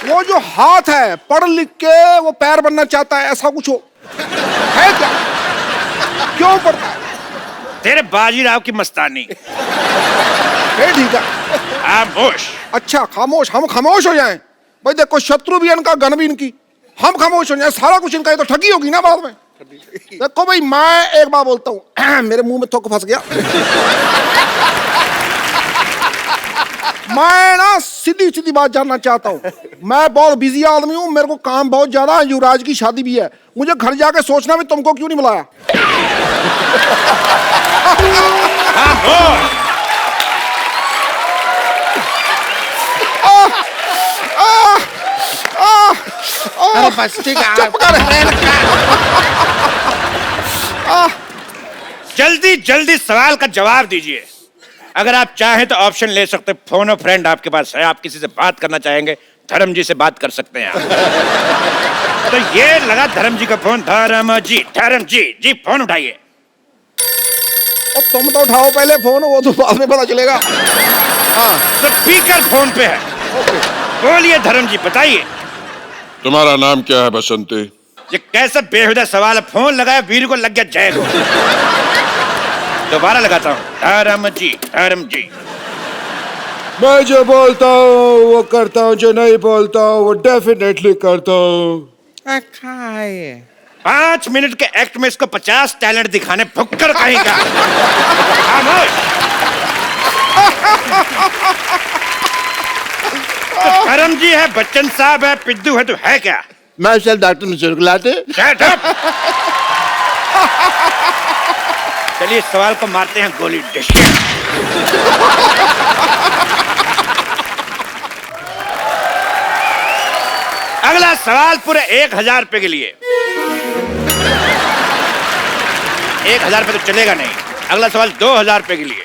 Speaker 7: वो जो हाथ है पढ़ लिख के वो पैर बनना चाहता है, ऐसा कुछ हो है क्या? क्यों पड़ता है?
Speaker 3: तेरे बाजीराव की मस्तानी।
Speaker 7: ठीक है,
Speaker 3: खामोश।
Speaker 7: अच्छा खामोश, हम खामोश हो जाएं? भाई देखो, शत्रु भी इनका, गन भी इनकी, हम खामोश हो जाएं, सारा कुछ इनका, ये तो ठगी होगी ना बाद में। देखो भाई, मैं एक बार बोलता हूँ, मेरे मुंह में थोक फंस गया। मैं ना सीधी सीधी बात जानना चाहता हूँ। मैं बहुत बिजी आदमी हूँ, मेरे को काम बहुत ज्यादा है, युवराज की शादी भी है, मुझे घर जाके सोचना भी तुमको क्यों नहीं बुलाया।
Speaker 16: अरे बस ठीक है,
Speaker 7: चुप कर।
Speaker 3: जल्दी जल्दी सवाल का जवाब दीजिए। अगर आप चाहें तो ऑप्शन ले सकते, फोन ऑफ फ्रेंड आपके पास है, आप किसी से बात करना चाहेंगे, धर्म जी से बात कर सकते हैं आप। तो ये लगा धर्म जी का फोन। धर्म जी जी फोन उठाइए।
Speaker 7: और तुम तो उठाओ पहले फोन, वो तो बाद में पता चलेगा।
Speaker 3: हाँ, तो स्पीकर फोन पे है। बोलिए धर्म जी, बताइए।
Speaker 17: तुम्हारा नाम क्या है बसंती?
Speaker 3: ये कैसा बेहुदा सवाल है? फोन लगाया, वीर को लग गया जय को। दोबारा लगाता हूँ। धर्म जी।
Speaker 17: मैं जो बोलता हूँ वो करता हूँ, जो नहीं बोलता हूँ वो डेफिनेटली करता हूँ।
Speaker 3: 5 मिनट के एक्ट में इसको 50 टैलेंट दिखाने, भुक्कड़ कहीं का। खामोश। तो धर्म जी है, बच्चन साहब है, पिद्दू है, तो है क्या?
Speaker 1: मैं चल डॉक्टर मिश्र को लाते।
Speaker 3: चलिए सवाल को मारते हैं गोली। डिश। अगला सवाल पूरे 1000 रुपए के लिए। 1000 रुपए तो चलेगा नहीं। अगला सवाल 2000 रुपए के लिए।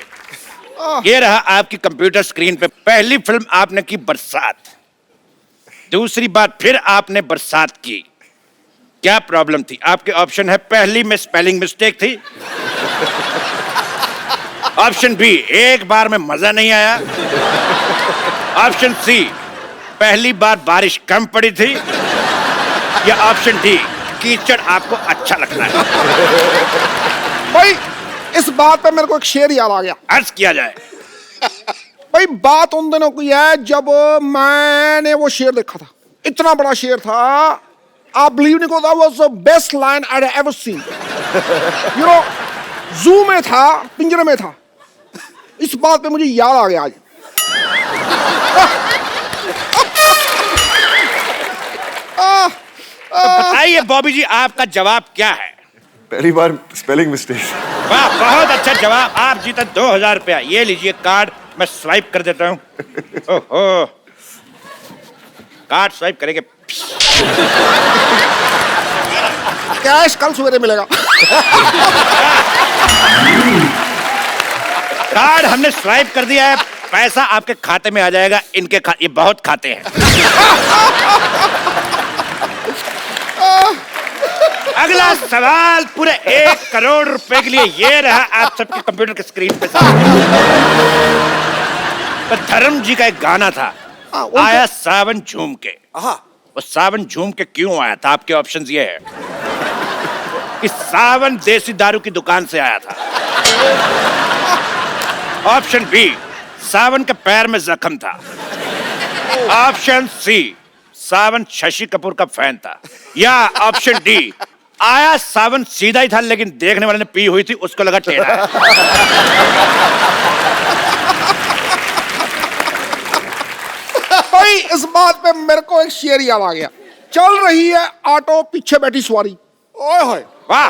Speaker 3: ये रहा आपकी कंप्यूटर स्क्रीन पे। पहली फिल्म आपने की बरसात, दूसरी बार फिर आपने बरसात की, क्या प्रॉब्लम थी? आपके ऑप्शन है, पहली में स्पेलिंग मिस्टेक थी। ऑप्शन बी, एक बार में मजा नहीं आया। ऑप्शन सी, पहली बार बारिश कम पड़ी थी। या ऑप्शन डी, कीचड़ आपको अच्छा लगता है।
Speaker 7: भाई इस बात पे मेरे को एक शेर याद आ गया,
Speaker 3: अर्ज किया जाए।
Speaker 7: भाई बात उन दिनों की है जब मैंने वो शेर देखा था, इतना बड़ा शेर था, आप बिलीव नहीं करो, was the best line I have ever seen. You know, जू में था, पिंजरे में था। इस बात पे मुझे याद आ गया आज।
Speaker 3: तो बताइए बॉबी जी, आपका जवाब क्या है?
Speaker 8: पहली बार स्पेलिंग मिस्टेक।
Speaker 3: वाह, बहुत अच्छा जवाब। आप जीते 2000 रुपया। ये लीजिए कार्ड, मैं स्वाइप कर देता हूँ। ओहो, कार्ड स्वाइप करेंगे।
Speaker 7: कैश कल सवेरे मिलेगा।
Speaker 3: कार्ड हमने स्वाइप कर दिया है, पैसा आपके खाते में आ जाएगा। इनके ये बहुत खाते हैं। अगला सवाल पूरे 1 करोड़ रुपए के लिए। ये रहा आप सबके कंप्यूटर के स्क्रीन पे। तो धर्म जी का एक गाना था, आया सावन झूम के। वो सावन झूम के क्यों आया था? आपके ऑप्शंस ये है कि सावन देसी दारू की दुकान से आया था। ऑप्शन बी, सावन के पैर में जख्म था। ऑप्शन सी, सावन शशि कपूर का फैन था। या ऑप्शन डी, आया सावन सीधा ही था लेकिन देखने वाले ने पी हुई थी, उसको लगा टेढ़ा।
Speaker 7: भाई इस बात पे मेरे को एक शेर याद आ गया। चल रही है ऑटो, पीछे बैठी सवारी। ओए होए,
Speaker 3: वाह।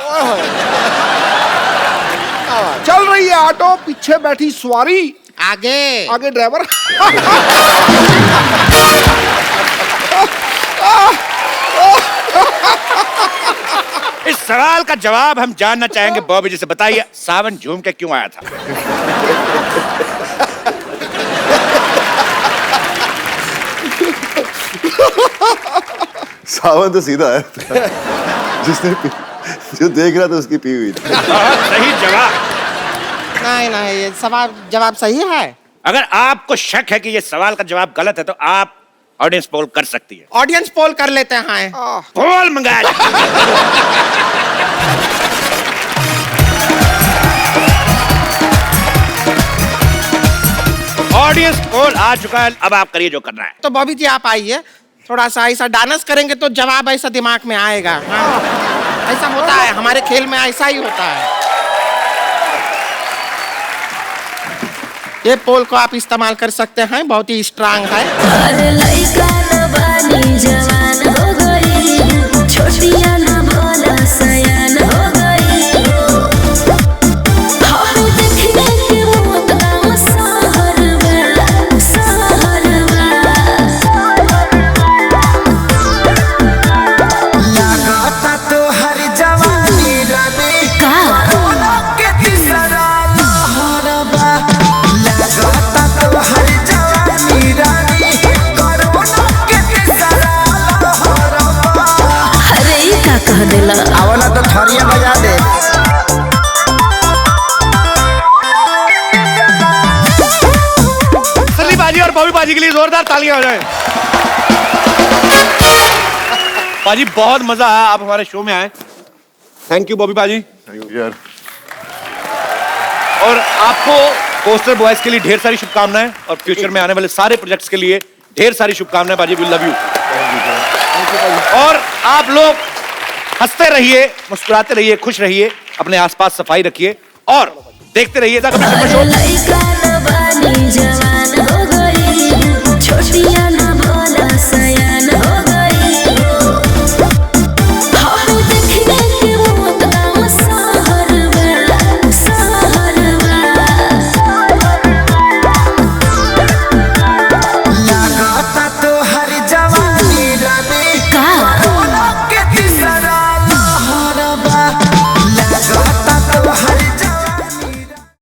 Speaker 7: चल रही है ऑटो, पीछे बैठी सवारी,
Speaker 16: आगे
Speaker 7: आगे ड्राइवर।
Speaker 3: इस सवाल का जवाब हम जानना चाहेंगे बॉबी जी से। बताइए, सावन झूम के क्यों आया था?
Speaker 8: सावन तो सीधा है। जो देख रहा था उसकी पी हुई थी।
Speaker 3: सही जवाब।
Speaker 16: नहीं ये सवाल जवाब सही है।
Speaker 3: अगर आपको शक है कि ये सवाल का जवाब गलत है तो आप ऑडियंस पोल कर सकती है।
Speaker 16: ऑडियंस पोल कर लेते हैं।
Speaker 3: पोल मंगाया जाए। ऑडियंस पोल आ चुका है, अब आप करिए जो करना है।
Speaker 16: तो बॉबी जी आप आइए, थोड़ा सा ऐसा डांस करेंगे तो जवाब ऐसा दिमाग में आएगा। हाँ। ऐसा होता है हमारे खेल में, ऐसा ही होता है। ये पोल को आप इस्तेमाल कर सकते हैं, बहुत ही स्ट्रांग है।
Speaker 4: अरे लइका न बानी जवान हो गई, छोटिया न भोला सयान हो गई। हम देखने के मौत का सहरवा, सहरवा।
Speaker 5: लगाता तो हर जवानी रानी
Speaker 4: का
Speaker 5: के तीसरा लहरबा। लगाता तो हर जवानी रानी कोरोना के तीसरा लहरबा।
Speaker 4: अरे ई का कह देला।
Speaker 5: आवला तो थरिया बजा दे।
Speaker 3: सनी बाजी और बॉबी बाजी के लिए जोरदार तालियां हो जाए। बाजी बहुत मजा आया, आप हमारे शो में आए। थैंक यू बॉबी बाजी।
Speaker 8: यार
Speaker 3: और आपको पोस्टर बॉयज के लिए ढेर सारी शुभकामनाएं और फ्यूचर में आने वाले सारे प्रोजेक्ट्स के लिए ढेर सारी शुभकामनाएं। बाजी वी लव यू। और आप लोग हंसते रहिए, मुस्कुराते रहिए, खुश रहिए, अपने आसपास सफाई रखिए और देखते रहिए द कपिल शर्मा शो।
Speaker 4: लइका न बानी जवान